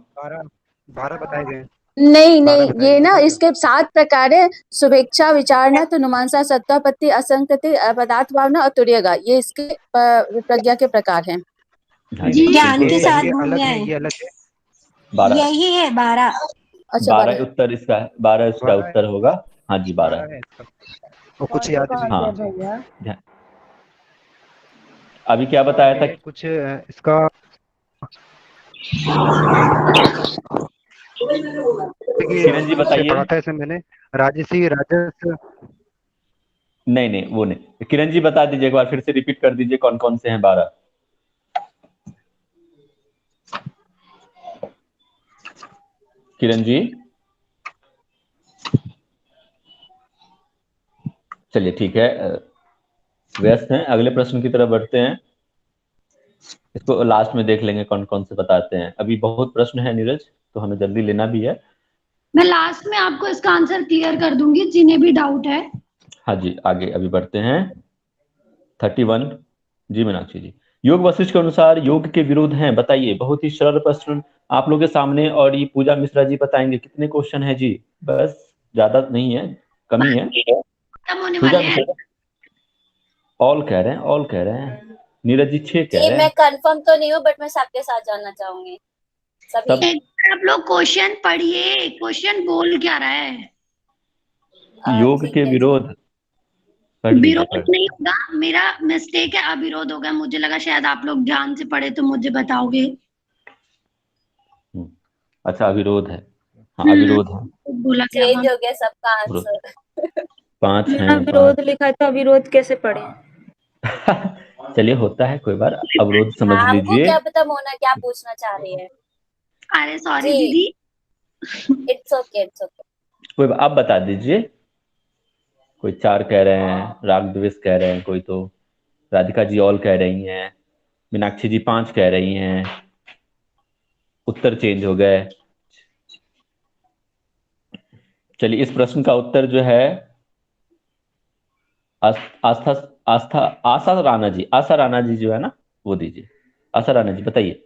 12 बताए गए। नहीं नहीं, ये ना इसके 7 प्रकार है। शुभेच्छा, विचारणा, तनुमानसा, सत्तापत्ति, असंगति, पदार्थ भावना और तुर्यगा। ये इसके प्रज्ञा के प्रकार हैं। ज्ञान के साथ भूल गए। ये अलग है। 12 यही है 12। अच्छा 12 उत्तर इसका, 12 इसका उत्तर होगा। हाँ जी 12 है। वो कुछ याद नहीं। हाँ अभी क्या बताया था? कुछ इसका किरण जी बताइए। पढ़ा था इसमें मैंने, राजसी, राजस। नहीं नहीं वो नहीं, किरण जी बता दीजिए एक बार, फिर से रिपीट कर दीजिए कौन कौन से हैं 12। किरण जी चलिए ठीक है, व्यस्त हैं। अगले प्रश्न की तरफ बढ़ते हैं, इसको लास्ट में देख लेंगे कौन कौन से बताते हैं। अभी बहुत प्रश्न है नीरज, तो हमें जल्दी लेना भी है। मैं लास्ट में आपको इसका आंसर क्लियर कर दूंगी जिन्हें भी डाउट है। हाँ जी आगे अभी बढ़ते हैं। 31 जी मीनाक्षी जी, योग वशिष्ठ के अनुसार योग के विरोध हैं, बताइए। बहुत ही सरल प्रश्न आप लोगों के सामने, और ये पूजा मिश्रा जी बताएंगे। कितने क्वेश्चन है जी? बस ज्यादा नहीं है, कमी है। पूजा मिश्रा ऑल कह रहे हैं, ऑल कह रहे हैं। नीरज जी 6 कह रहे हैं। मैं कंफर्म तो नहीं हूँ, बट मैं सबके साथ जानना चाहूंगी। सभी आप लोग क्वेश्चन पढ़िए, क्वेश्चन बोल क्या रहा है। योग के विरोध विरोध नहीं होगा, मेरा मिस्टेक है, अविरोध होगा। मुझे लगा शायद आप लोग ध्यान से पढ़े तो मुझे बताओगे। अच्छा अविरोध है, हाँ अविरोध है। बोला क्या? चेंज हो गया सबका आंसर। 5 हैं। विरोध लिखा है तो अविरोध कैसे पढ़े? चलिए होता है, कोई बार अवरोध समझ हाँ, हमको लीजिए। क्या पता मोना क्या पूछना चाह रही है। अरे सॉरी जी दीदी। It's okay it's okay. कोई आप बता दीजिए। कोई 4 कह रहे हैं, राग द्वेष कह रहे हैं, कोई तो राधिका जी ऑल कह रही हैं, मीनाक्षी जी 5 कह रही हैं, उत्तर चेंज हो गए। चलिए इस प्रश्न का उत्तर जो है आस्था आस्था आशा राणा जी, आशा राणा जी जो है ना वो दीजिए। आशा राणा जी बताइए,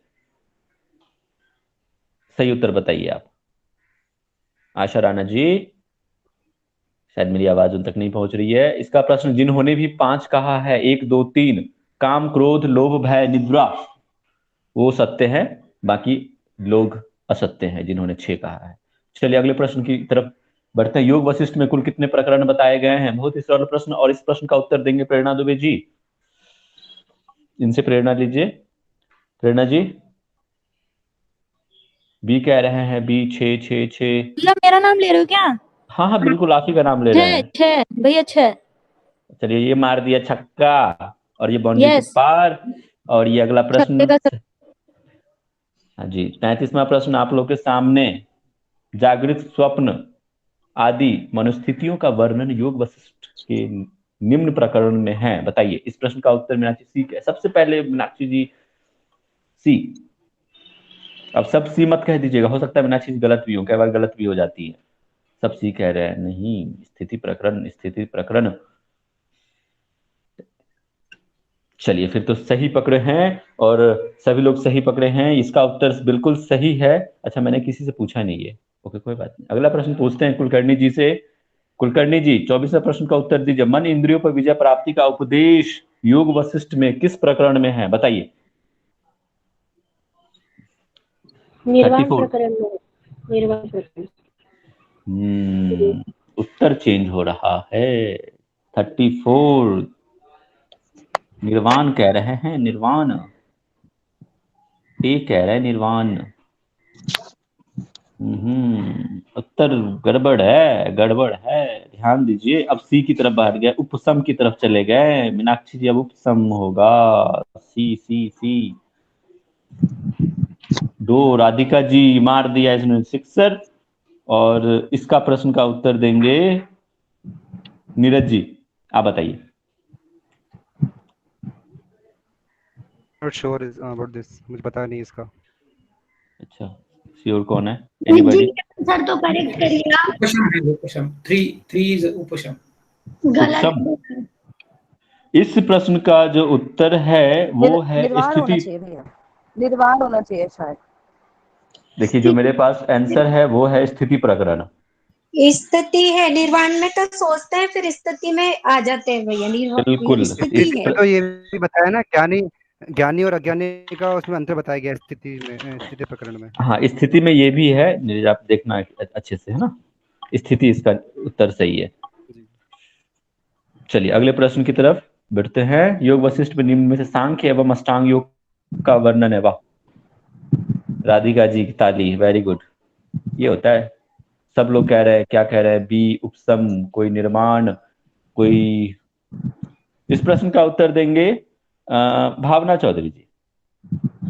सही उत्तर बताइए आप। आशा राणा जी, शायद मेरी आवाज उन तक नहीं पहुंच रही है। इसका प्रश्न जिन्होंने भी 5 कहा है, 1 2 3, काम क्रोध लोभ भय निद्रा, वो सत्य है, बाकी लोग असत्य हैं जिन्होंने 6 कहा है। चलिए अगले प्रश्न की तरफ बढ़ते हैं। योग वशिष्ठ में कुल कितने प्रकरण बताए गए हैं? बहुत ही सरल प्रश्न, और इस प्रश्न का उत्तर देंगे प्रेरणा दुबे जी। इनसे प्रेरणा लीजिए। प्रेरणा जी बी कह रहे हैं, बी 6 6 6। भैया मेरा नाम ले रहे हो क्या? हाँ हाँ बिल्कुल, आप ही का नाम ले रहे हैं। 6 भैया 6। चलिए ये मार दिया छक्का, और ये बाउंड्री के यस पार। और ये अगला प्रश्न, छक्के का हाँ जी 35वां प्रश्न आप लोग के सामने। जागृत स्वप्न आदि मनोस्थितियों का वर्णन योग वशिष्ठ के निम्न प्रकरण में है, बताइए। इस प्रश्न का उत्तर मीनाक्षी सी। सबसे पहले मीनाक्षी जी सी। अब सब सी मत कह दीजिएगा, हो सकता है मीनाक्षी जी गलत भी हो, कई बार गलत भी हो जाती है। सब सी कह रहे हैं, नहीं स्थिति प्रकरण, स्थिति प्रकरण। चलिए फिर तो सही पकड़े हैं, और सभी लोग सही पकड़े हैं, इसका उत्तर बिल्कुल सही है। अच्छा मैंने किसी से पूछा नहीं है, ओके कोई बात नहीं। अगला प्रश्न पूछते हैं कुलकर्णी जी से। कुलकर्णी जी 24वें प्रश्न का उत्तर दीजिए। मन इंद्रियों पर विजय प्राप्ति का उपदेश योग वशिष्ठ में किस प्रकरण में है, बताइए। निर्वाण 34। प्रकरण में। निर्वाण प्रकरण। उत्तर चेंज हो रहा है। 34 निर्वाण कह रहे हैं, निर्वाण। ए कह रहे हैं निर्वाण। उत्तर गड़बड़ है, गड़बड़ है, ध्यान दीजिए। अब सी की तरफ बढ़ गए, उपसम की तरफ चले गए मीनाक्षी जी। अब उपसम होगा, सी सी सी। 2 राधिका जी मार दिया इसने सिक्सर। और इसका प्रश्न का उत्तर देंगे नीरज जी, आप बताइए। नॉट श्योर अबाउट दिस, मुझे पता नहीं इसका। अच्छा श्योर कौन है? एनीबॉडी? सर तो करेक्ट करिएगा। उपशम है, उपशम 3 इज उपशम। गलत। इस प्रश्न का जो उत्तर है वो है निर्वाण होना स्थिति। चाहिए भैया, निर्वाण होना चाहिए शायद। देखिए जो मेरे पास आंसर है वो है स्थिति प्रकरण। स्थिति है, निर्वाण में तो सोचते हैं फिर स्थिति में आ जाते हैं भैया। बिल्कुल स्थिति है। तो ये भी बताया ना, ज्ञानी और अज्ञानी का उसमें अंतर बताया गया स्थिति में, स्थिति प्रकरण में। हाँ स्थिति में ये भी है नीरज, आप देखना अच्छे से, है ना। स्थिति इसका उत्तर सही है। चलिए अगले प्रश्न की तरफ बढ़ते हैं। योग वशिष्ठ में निम्न में से सांख्य एवं अष्टांग योग का वर्णन है। वाह राधिका जी की ताली, वेरी गुड। ये होता है, सब लोग कह रहे हैं, क्या कह रहे हैं? बी उपसम, कोई निर्माण, कोई। इस प्रश्न का उत्तर देंगे भावना चौधरी जी।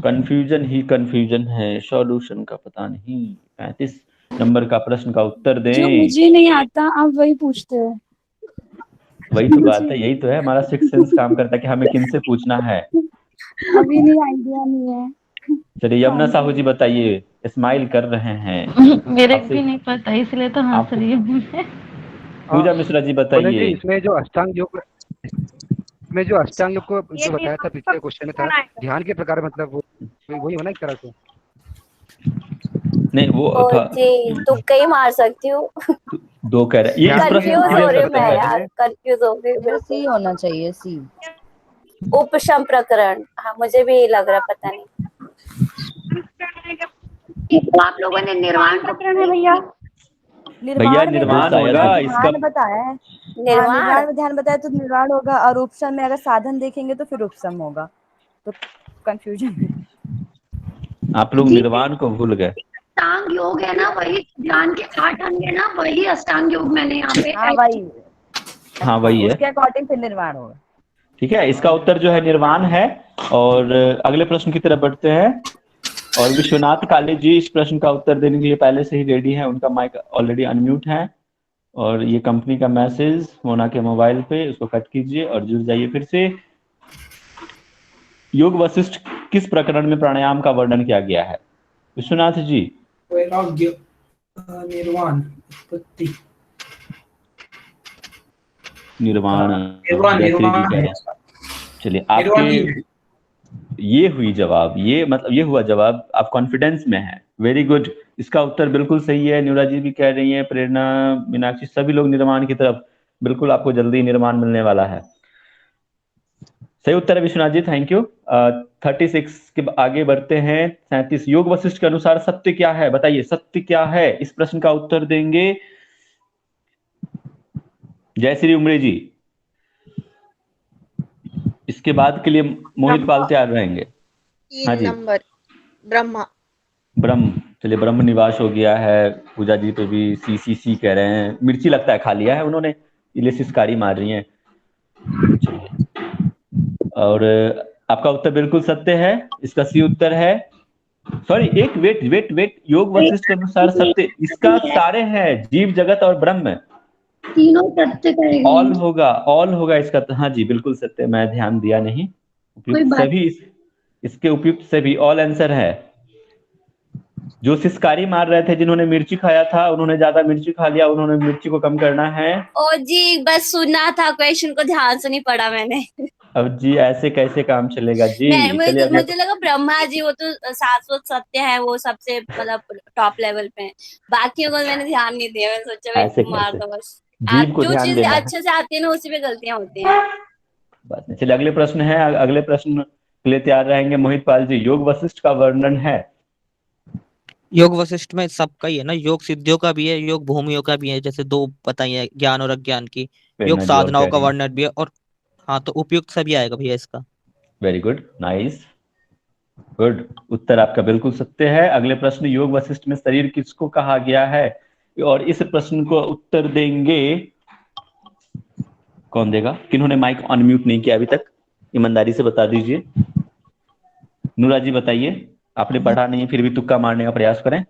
कंफ्यूजन ही कंफ्यूजन है, सॉल्यूशन का पता नहीं। 35 नंबर का प्रश्न का उत्तर दें। जो मुझे नहीं आता आप वही पूछते हो। वही तो बात है, यही तो है हमारा सिक्स सेंस काम करता है कि हमें किन से पूछना है। अभी नहीं, आइडिया नहीं है। चलिए यमुना साहू जी बताइए, स्माइल कर रहे हैं। मेरे भी नहीं पता इसलिए तो हंस रही हूँ। पूजा मिश्रा जी बताइए। इसमें जो अष्टांग योग को जो बताया था पिछले क्वेश्चन में था, ध्यान के प्रकार, मतलब वो वही होना एक तरह से। नहीं वो था, तुक्का ही मार सकती हूँ। 2 कह रहे हैं। ये कंफ्यूज हो रही हूँ मैं यार, कंफ्यूज हो गई। सी होना चाहिए, सी उपशम प्रकरण। हाँ मुझे भी लग रहा, पता नहीं। तो आप लोगों ने निर्वाण प्रकरण है भैया। भैया निर्वाण होगा इसका। बताया है निर्वाण में ध्यान बताया तो निर्वाण होगा, और उपशम में अगर साधन देखेंगे तो फिर उपशम होगा, तो कंफ्यूजन है। आप लोग निर्वाण को भूल गए। अष्टांग योग है ना, वही ध्यान के 8 अंग है ना, वही अष्टांग योग मैंने यहाँ पे। हाँ वही है, उसके अकॉर्डिंग फिर निर्वाण होगा। ठीक है, इसका उत्तर जो है निर्वाण है। और अगले प्रश्न की तरफ बढ़ते हैं। और विश्वनाथ काले जी इस प्रश्न का उत्तर देने के लिए पहले से ही रेडी हैं, उनका माइक ऑलरेडी अनम्यूट है। और ये कंपनी का मैसेज मोना के मोबाइल पे, उसको कट कीजिए और जुड़ जाइए फिर से। योग वशिष्ठ किस प्रकरण में प्राणायाम का वर्णन किया गया है? विश्वनाथ जी। वैराग्य, निर्वाण, उत्पत्ति। निर्वाण, निर्वाण जैसे निर्वाण जी कह है रहे हैं। इसका। चलिए निर्वाण ही आपके है। ये हुई जवाब, ये मतलब ये हुआ जवाब, आप कॉन्फिडेंस में हैं। वेरी गुड, इसका उत्तर बिल्कुल सही है। न्यूरा जी भी कह रही हैं, प्रेरणा, मीनाक्षी, सभी लोग निर्माण की तरफ। बिल्कुल आपको जल्दी निर्माण मिलने वाला है। सही उत्तर है विश्वनाथ जी, थैंक यू। 36 के आगे बढ़ते हैं। 37 योग वशिष्ठ के अनुसार सत्य क्या है? बताइए सत्य क्या है? इस प्रश्न का उत्तर देंगे जयश्री उमरे जी। इसके बाद के लिए मोहित पाल तैयार रहेंगे। हाँ 3 जी, नंबर ब्रह्मा। ब्रह्म। चलिए ब्रह्म निवास हो गया है। पूजा जी पे भी सी कह रहे हैं। मिर्ची लगता है खा लिया है उन्होंने, इसलिए सिसकारी मार रही हैं। और आपका उत्तर बिल्कुल सत्य है। इसका सी उत्तर है, सॉरी एक वेट, योग वशिष्ठ के अनुसार सत्य इसका सारे हैं, जीव जगत और ब्रह्म। तीनों सत्य करेंगे। ऑल होगा इसका। हाँ जी बिल्कुल सत्य, मैं ध्यान दिया नहीं। उपयुक्त सभी, इसके उपयुक्त सभी ऑल आंसर है। जो सिसकारी मार रहे थे, जिन्होंने मिर्ची खाया था, उन्होंने ज्यादा मिर्ची खा लिया, उन्होंने मिर्ची को कम करना है। ओ जी बस सुना था, क्वेश्चन को ध्यान से नहीं पढ़ा मैंने। अब जी ऐसे कैसे काम चलेगा जी। चलिए मुझे लगा ब्रह्मा जी वो तो शाश्वत सत्य है, वो सबसे मतलब टॉप लेवल पे है। बाकियों को मैंने ध्यान नहीं दिया, मैंने सोचा ऐसे भाई मार कैसे? दो बस। जीव को जो ध्यान चीज देना है। अच्छे से आती है ना उसी पे गलतियां होती हैं। बात नहीं। चलिए अगले प्रश्न है। अगले प्रश्न के लिए तैयार रहेंगे मोहित पाल जी। योग वशिष्ठ का वर्णन है। योग वशिष्ठ में सबका ही है ना, योग सिद्धियों का भी है, योग भूमियों का भी है, जैसे दो बताई है, ज्ञान और अज्ञान की। योग साधनाओं का वर्णन भी है, और हाँ तो उपयुक्त सभी आएगा भैया इसका। Very good, nice, good. उत्तर आपका बिल्कुल सत्य है। अगले प्रश्न, योग वशिष्ठ में शरीर किसको कहा गया है? और इस प्रश्न को उत्तर देंगे, कौन देगा? किन्होंने माइक अनम्यूट नहीं किया अभी तक, ईमानदारी से बता दीजिए। नूरा जी बताइए, आपने पढ़ा नहीं है फिर भी तुक्का मारने का प्रयास करें।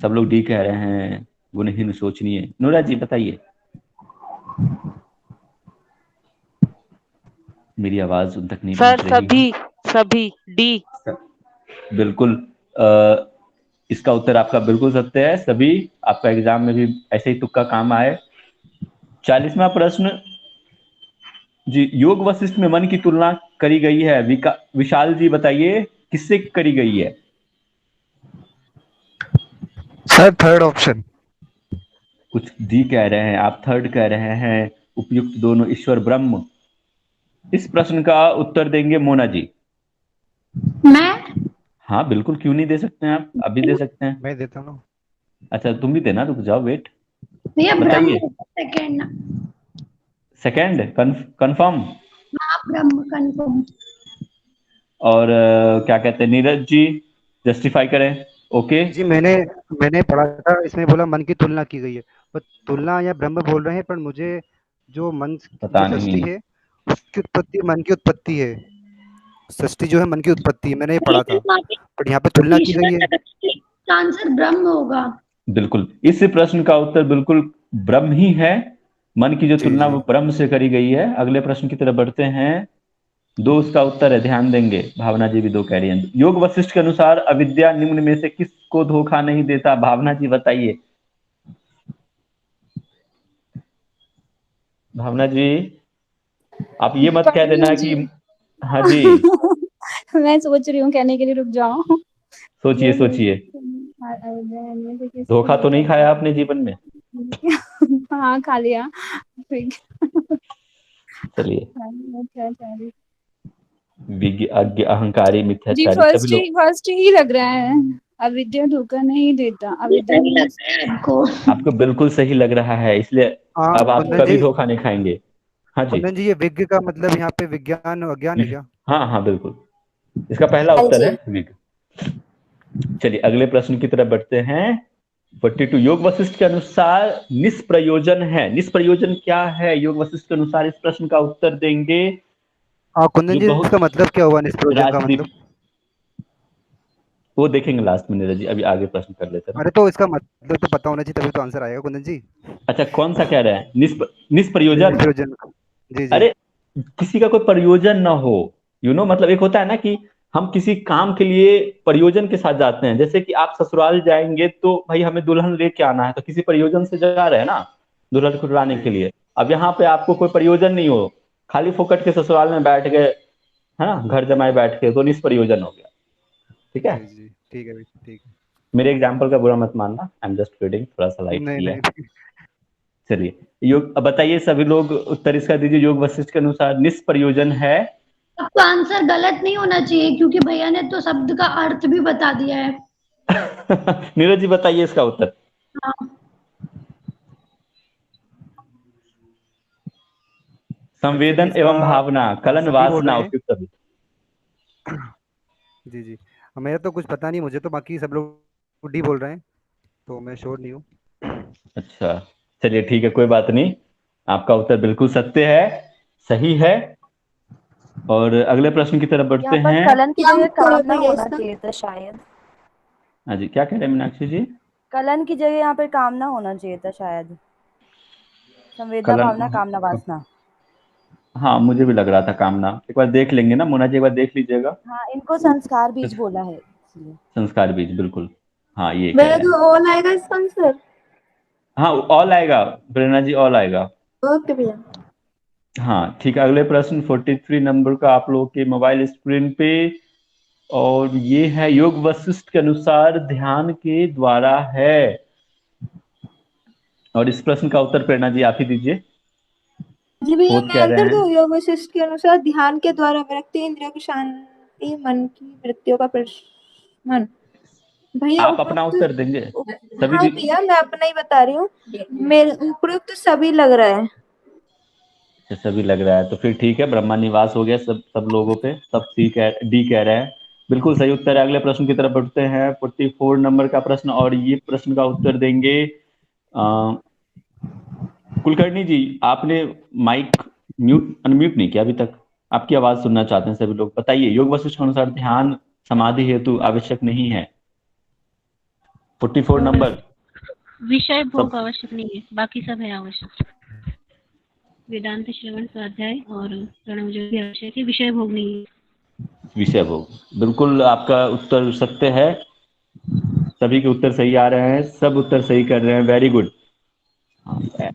सब लोग डी कह रहे हैं, गुणहीन सोचनीय। नूरा जी बताइए। मेरी आवाज उन तक नहीं सर पहुंच रही। सभी डी। बिल्कुल, इसका उत्तर आपका बिल्कुल सत्य है। सभी आपका एग्जाम में भी ऐसे ही तुक्का काम आए। 40वां प्रश्न जी, योग वशिष्ठ में मन की तुलना करी गई है। विशाल जी बताइए किससे करी गई है? Sir third option. कुछ डी कह रहे हैं, आप थर्ड कह रहे हैं। उपयुक्त दोनों ईश्वर ब्रह्म। इस प्रश्न का उत्तर देंगे मोना जी। मैं? हाँ बिल्कुल, क्यों नहीं दे सकते हैं आप, अभी दे सकते हैं। मैं देता हूँ। अच्छा तुम भी देना, रुक जाओ, वेट। भैया ब्रह्म बताइए। सेकंड। Second confirm? हाँ ब्रह्म कंफर्म। और क्या कहते हैं नीरज जी, जस्टिफाई करें। ओके जी मैंने पढ़ा था, इसमें बोला मन की तुलना की गई है, पर तुलना या ब्रह्म बोल रहे हैं, पर मुझे जो मन पता जो सृष्टि नहीं। है उसकी उत्पत्ति मन की उत्पत्ति है। सृष्टि जो है मन की उत्पत्ति है, मैंने ये पढ़ा था, पर यहाँ पे तुलना की गई है। आंसर ब्रह्म होगा। बिल्कुल, इस प्रश्न का उत्तर बिल्कुल ब्रह्म ही है। मन की जो तुलना वो ब्रह्म से करी गई है। अगले प्रश्न की तरफ बढ़ते हैं। 2 उसका उत्तर है, ध्यान देंगे। भावना जी भी 2 कह रही हैं। योग वशिष्ठ के अनुसार अविद्या निम्न में से किसको धोखा नहीं देता? भावना जी बताइए। भावना जी, आप ये मत कह देना कि हाँ जी। मैं सोच रही हूँ कहने के लिए, रुक जाओ। सोचिए। धोखा तो नहीं खाया आपने जीवन में? हाँ खा लिया। चलिए, विज्ञ अहंकारी मिथ्याचारी सभी लोग। फर्स्ट ही लग रहा है, अविद्या धोखा नहीं देता। अविद्या आपको बिल्कुल सही लग रहा है, इसलिए अब आप कभी धोखा नहीं खाएंगे। हाँ जी जी, ये विज्ञ का मतलब यहाँ पे विज्ञान और अज्ञान है क्या? हाँ बिल्कुल, इसका पहला उत्तर है विज्ञ। चलिए अगले प्रश्न की तरफ बढ़ते हैं। 42 योग वशिष्ठ के अनुसार निष्प्रयोजन है। निष्प्रयोजन क्या है योग वशिष्ठ के अनुसार? इस प्रश्न का उत्तर देंगे कुंदन जो जी, बहुत इसका मतलब क्या हुआ निष्प्रयोजन का राजदीप, मतलब? वो देखेंगे लास्ट में नीरज जी, अभी आगे प्रश्न कर लेते हैं। अरे तो इसका मतलब तो पता होना चाहिए, तभी तो आंसर आएगा कुंदन जी। अच्छा, कौन सा कह रहे हैं? निष्प्रयोजन? निष्प्रयोजन। जी जी। अरे किसी का कोई प्रयोजन ना हो, मतलब एक होता है ना कि हम किसी काम के लिए प्रयोजन के साथ जाते हैं। जैसे कि आप ससुराल जाएंगे तो भाई हमें दुल्हन लेके आना है, तो किसी प्रयोजन से जा रहे हैं ना दुल्हन को लाने के लिए। अब यहाँ पे आपको कोई प्रयोजन नहीं हो, खाली फोकट के ससुराल में बैठ गए, है ना, घर जमाए बैठ के, तो निष्प्रयोजन हो गया। ठीक है, जी जी, ठीक है ठीक है। मेरे एग्जाम्पल का बुरा मत मानना, आई एम जस्ट किडिंग, थोड़ा सा लाइट नहीं किया। नहीं। चलिए, योग, अब बताइए सभी लोग उत्तर इसका दीजिए। योग वशिष्ठ के अनुसार निष्प्रयोजन है। आपका आंसर गलत नहीं होना चाहिए, क्योंकि भैया ने तो शब्द का अर्थ भी बता दिया है। नीरज जी बताइए इसका उत्तर। हाँ। संवेदन एवं भावना, कलन सभी बोल वासना, रहे हैं। उपयुक्त सभी। जी जी, मेरा तो कुछ पता नहीं, मुझे तो बाकी सब लोग डी बोल रहे हैं, तो मैं श्योर नहीं हूँ। अच्छा, चलिए ठीक है, कोई बात नहीं, आपका उत्तर बिल्कुल सत्य है, सही है। और अगले प्रश्न की तरफ बढ़ते यहाँ पर हैं। कलन की जगह कामना होना चाहिए था शायद। हाँ जी, क्या कह रहे हैं मीनाक्षी जी? कलन की जगह यहाँ पर कामना होना चाहिए था शायद। संवेदना, कलन, भावना, कामना, वासना। हाँ मुझे भी लग रहा था कामना। एक बार देख लेंगे ना मोना जी, एक बार देख लीजिएगा। हाँ, इनको संस्कार बीज बोला है इसलिए। संस्कार बीज, बिल्कुल, हाँ ये कह मेरा रहे हैं। तो ऑल आएगा इसका आंसर। हाँ ऑल आएगा प्रेरणा जी, ऑल आएगा। ओके भैया। हाँ ठीक है, अगले प्रश्न 43 नंबर का आप लोगों के मोबाइल स्क्रीन पे, और ये है योग वशिष्ठ के अनुसार ध्यान के द्वारा है। और इस प्रश्न का उत्तर प्रेरणा जी आप ही दीजिए। जी भैया, बहुत मैं कह रहे आंसर दूं? हैं। योग वशिष्ठ के अनुसार ध्यान के द्वारा विरक्ति, इंद्रियों की शांति, मन की वृत्तियों का प्रशमन। भैया आप अपना उत्तर देंगे? सभी हाँ भैया, मैं अपना ही बता रही हूँ। मेरे उपयुक्त तो सभी लग रहा है। सभी लग रहा है, तो फिर ठीक है, ब्रह्मा निवास हो गया सब लोगों पे, सब डी कह रहे हैं, बिल्कुल सही उत्तर है। अगले प्रश्न की तरफ बढ़ते हैं, 44 नंबर का प्रश्न, और ये प्रश्न का उत्तर देंगे कुलकर्णी जी। आपने माइक अनम्यूट नहीं किया अभी तक, आपकी आवाज सुनना चाहते हैं सभी लोग। बताइए, योग वशिष्ठ के अनुसार ध्यान समाधि हेतु आवश्यक नहीं है। 44 नंबर। विषय भोग आवश्यक नहीं है, बाकी सब है आवश्यक। वेदांत श्रवण स्वाध्याय और प्रणव जो भी आवश्यक है, विषय भोग नहीं है। विषय भोग, बिल्कुल आपका उत्तर सत्य है। सभी के उत्तर सही आ रहे हैं, सब उत्तर सही कर रहे हैं, वेरी गुड।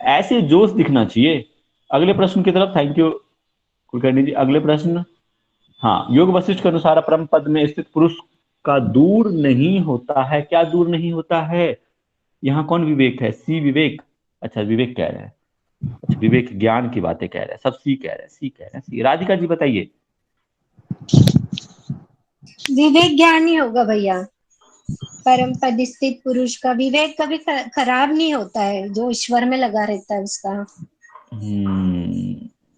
ऐसे जोश दिखना चाहिए। अगले प्रश्न की तरफ, थैंक यू कुलकर्णी जी। अगले प्रश्न, हाँ, योग वशिष्ठ के अनुसार परम पद में स्थित पुरुष का दूर नहीं होता है। क्या दूर नहीं होता है? यहाँ कौन विवेक है? सी विवेक। अच्छा विवेक कह रहे हैं, अच्छा विवेक ज्ञान की बातें कह रहे हैं, सब सी कह रहे हैं, सी कह रहे हैं, सी। राधिका जी बताइए। विवेक ज्ञान ही होगा भैया। परम पद स्थित पुरुष का विवेक कभी खराब नहीं होता है, जो ईश्वर में लगा रहता है उसका।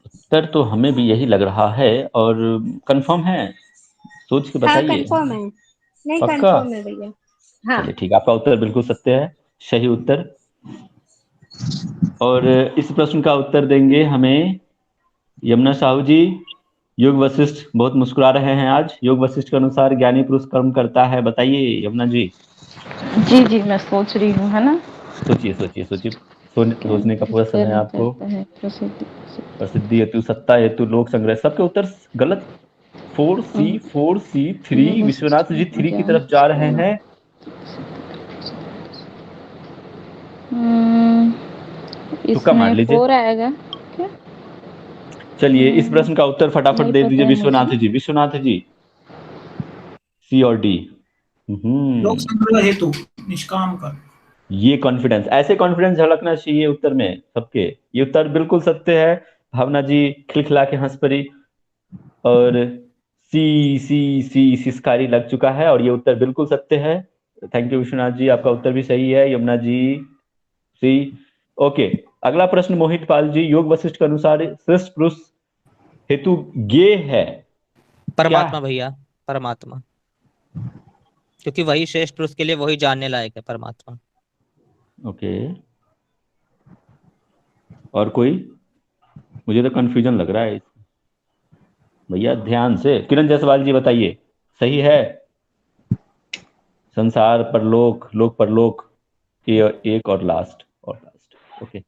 उत्तर तो हमें भी यही लग रहा है, और कंफर्म है? सोच के हाँ बताइए। कंफर्म है, नहीं पक्का? कंफर्म है भैया। हाँ चलिए ठीक है, आपका उत्तर बिल्कुल सत्य है, सही उत्तर। और इस प्रश्न का उत्तर देंगे हमें यमुना साहू जी। योग वशिष्ठ बहुत मुस्कुरा रहे हैं आज। योग वशिष्ठ के अनुसार ज्ञानी पुरुष कर्म करता है, बताइए यमुना जी। जी जी, मैं सोच रही हूँ, है ना। सोचिए सोचिए सोचिए, सोचने का पूरा समय है आपको। प्रसिद्धि हेतु, सत्ता हेतु, लोक संग्रह, सबके उत्तर गलत। 4C विश्वनाथ जी 3 की तरफ जा रहे हैं। तुक्का मार इसमें लीजिए। 4 आएगा क्या? चलिए इस प्रश्न का उत्तर फटाफट नहीं दे पता दीजिए है विश्वनाथ मुझे। जी। विश्वनाथ जी, सी और डी। लोक संग्रह हेतु निष्काम कर। ये कॉन्फिडेंस, ऐसे कॉन्फिडेंस झलकना चाहिए उत्तर में सबके। ये उत्तर बिल्कुल सत्य है। भावना जी खिलखिला के हंस पड़ी। और सी सी सी सिस्कारी लग चुका है, और ये उत्तर बिल्कुल सत्य है। थैंक यू विश्वनाथ जी, आपका उत्तर भी सही है। यमुना जी सी। ओके, अगला प्रश्न मोहित पाल जी। योग वशिष्ठ के अनुसार श्रेष्ठ पुरुष हेतु गे है। परमात्मा भैया, परमात्मा, क्योंकि वही श्रेष्ठ पुरुष के लिए वही जानने लायक है, परमात्मा। ओके, और कोई? मुझे तो कंफ्यूजन लग रहा है भैया, ध्यान से। किरण जायसवाल जी बताइए, सही है? संसार परलोक, लोक परलोक की एक और लास्ट ओके।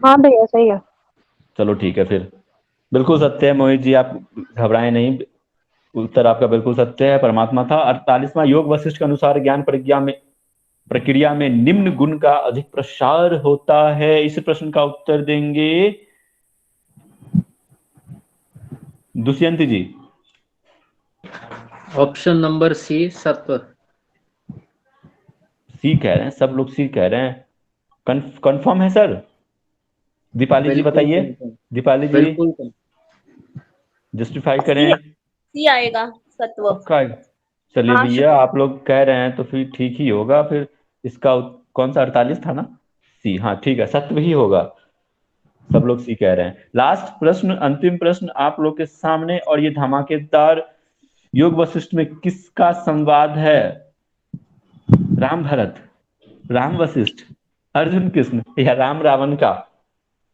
हाँ भैया सही है। चलो ठीक है फिर, बिल्कुल सत्य है मोहित जी, आप घबराएं नहीं, उत्तर आपका बिल्कुल सत्य है, परमात्मा था। 48वां योग वशिष्ठ के अनुसार ज्ञान प्रक्रिया में निम्न गुण का अधिक प्रसार होता है। इस प्रश्न का उत्तर देंगे दुष्यंत जी। ऑप्शन नंबर सी, सत्व। सी कह रहे हैं, सब लोग सी कह रहे हैं, कंफर्म है सर? दीपाली जी बिल्कुल बताइए, confirm, दीपाली जी बिल्कुल जस्टिफाई करें। सी आएगा, सत्व। पक्का? चलिए हाँ, भैया, आप लोग कह रहे हैं तो फिर ठीक ही होगा फिर। इसका कौन सा 48 था ना? सी, हाँ ठीक है, सत्व ही होगा। सब लोग सी कह रहे हैं। लास्ट प्रश्न, अंतिम प्रश्न आप लोग के सामने, और ये धमाकेदार योग वशिष्ठ में किसका संवाद है? राम भरत, राम वशिष्ठ, अर्जुन कृष्ण, या राम रावण का?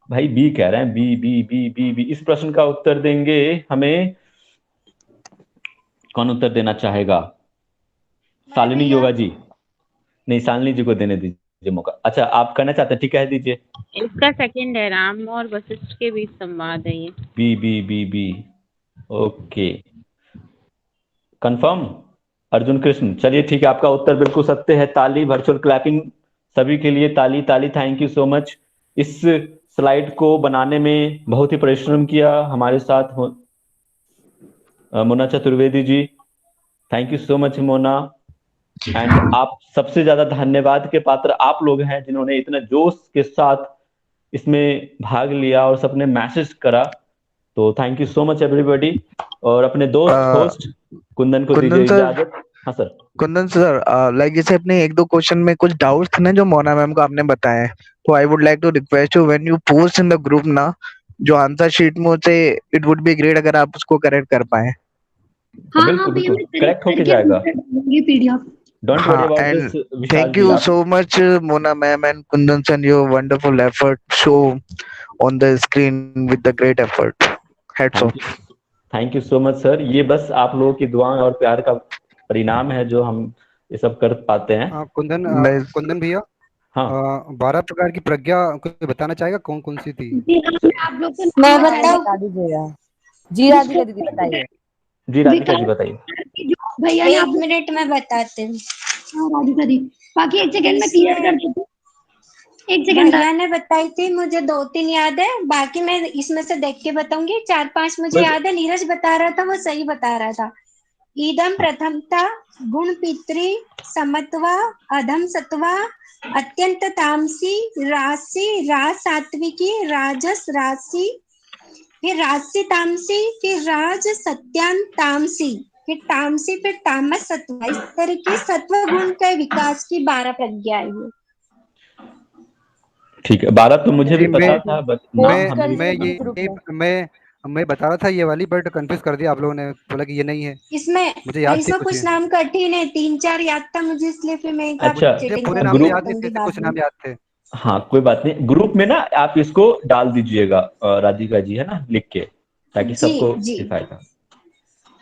भाई बी कह रहे हैं, B B B B B. इस प्रश्न का उत्तर देंगे हमें, कौन उत्तर देना चाहेगा? शालिनी योगा जी? नहीं, शालिनी जी को देने दीजिए मौका। अच्छा, आप करना चाहते हैं, ठीक है, दीजिए। इसका सेकंड है, राम और वशिष्ठ के बीच संवाद है ये। B B B B, okay, confirm Arjun Krishna. चलिए ठीक है, आपका उत्तर बिल्कुल सत्य है। ताली, वर्चुअल क्लैपिंग सभी के लिए, ताली ताली, थैंक यू सो मच। इस स्लाइड को बनाने में बहुत ही परिश्रम किया हमारे साथ Mona Chaturvedi ji, thank you so much Mona. And आप सबसे ज्यादा धन्यवाद के पात्र आप लोग हैं, जिन्होंने इतना जोश के साथ इसमें भाग लिया और सबने मैसेज करा। तो thank you so much everybody. और अपने दोस्त होस्ट कुंदन को दीजिए कुंदन सर, इजाजत। हाँ सर। कुंदन सर, लाइक जैसे अपने एक दो क्वेश्चन में कुछ डाउट्स थे ना जो मोना मैम को आपने बताए, तो I would like to request you when you post in the group ना, जो आंसर शीट में होते, इट वुड बी ग्रेट अगर आप उसको करेक्ट कर पाए। हाँ हाँ बिल्कुल भैया, बिल्कुल मैं करेक्ट होके करके जाएगा, पीडीएफ। डोंट वरी हाँ, about and this Vishal thank ji. you आप so much, Mona ma'am and Kundan sir, your wonderful effort show on the screen with the great effort. Hats off. Thank you so much sir. ये बस आप लोगों की दुआएं और प्यार का परिणाम है जो हम ये सब कर पाते हैं। कुंदन भैया, हाँ 12 प्रकार की प्रज्ञा कोई बताना चाहेगा कौन कौन सी थी? आप लोग को मैं बता दीजिएगा। जी राधिका दीदी बताइए। जी राधिका जी बताइए। जो भैया ने एक आप मिनट में बताते हैं। हाँ राधिका दी, बाकी एक सेकंड में क्लियर कर देती हूँ। एक सेकंड भैया ने बताई थी, मुझे 2-3 याद है, बाकी मैं इसमें से देख के बताऊंगी। 4-5 मुझे याद है, नीरज बता रहा था, वो सही बता रहा था। ईदम प्रथमता, गुण पितृ, समत्वा, अधम सत्वा, अत्यंत तामसी, राशि, राज सात्विकी, राजस राशि, फिर राजसी तामसी, फिर राज सत्यान तामसी, फिर तामसी, फिर तामस सत्व। इस तरह के सत्व गुण के विकास की 12 प्रज्ञा है। ठीक है, 12 तो मुझे भी जी, पता था, बट नाम हम मैं बता रहा था ये वाली, बट कंफ्यूज कर दिया आप लोगों ने, बोला कि ये नहीं है। इसमें मुझे याद थी ऐसा कुछ नाम कठिन है, 3-4 याद था मुझे, इसलिए फिर मैं एक अच्छा, चीटिंग पूरे करके नाम तो याद नहीं बताऊंगी थे, बाद कुछ में। नाम याद थे। हाँ कोई बात नहीं, ग्रुप में ना आप इसको डाल दीजिएगा राधिका जी, है ना, लिख के, ताकि जी सबको जी दिखाएगा।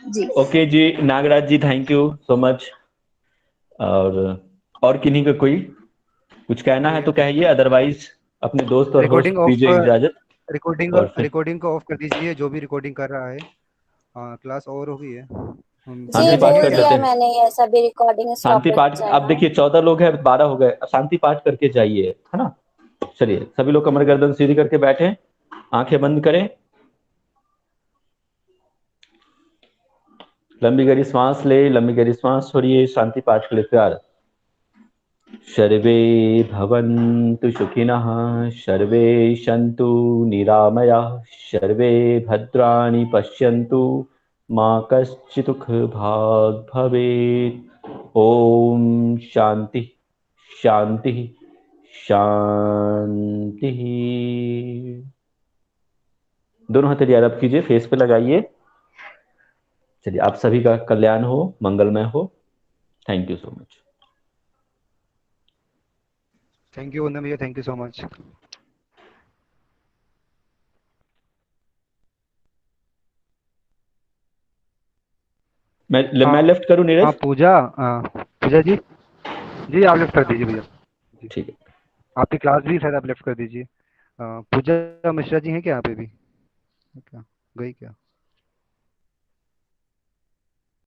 जी। ओके जी, Nagraj ji thank you so much. और किन्हीं का कोई कुछ कहना है तो कहिए, अदरवाइज अपने दोस्त और होस्ट रिकॉर्डिंग को ऑफ दीजिए इजाजत। और फिर रिकॉर्डिंग को ऑफ कर दीजिए, जो भी रिकॉर्डिंग कर रहा है। क्लास ओवर हो गई है। जी शांति पाठ बोल कर दिया लेते हैं। मैंने, ये सभी रिकॉर्डिंग स्टॉप शांति कर पाठ, अब जाएगा। देखिए 14 लोग हैं, 12 हो गए, अब शांति पाठ करके जाइए, है ना। चलिए सभी लोग कमर गर्दन सीधी करके बैठे, आंखें बंद करें, लंबी गहरी सांस ले, लंबी गहरी सांस छोड़िए, शांति पाठ के लिए तैयार। सर्वे भवन्तु सुखिनः, सर्वे सन्तु निरामयाः, सर्वे भद्राणि पश्यन्तु, मा कश्चित् दुःखभाग् भवेत्। ओम शांति शांति शांति। दोनों हाथ तैयार आप कीजिए, फेस पे लगाइए। चलिए, आप सभी का कल्याण हो, मंगलमय हो। Thank you so much. Thank you Vandana भैया, थैंक यू सो मच। मैं लेफ्ट करूं नीरज? हाँ पूजा, पूजा जी, जी आप लेफ्ट कर दीजिए भैया। ठीक है, आपकी क्लास भी शायद आप लेफ्ट कर दीजिए। पूजा मिश्रा जी हैं क्या यहाँ पे भी? क्या गई क्या?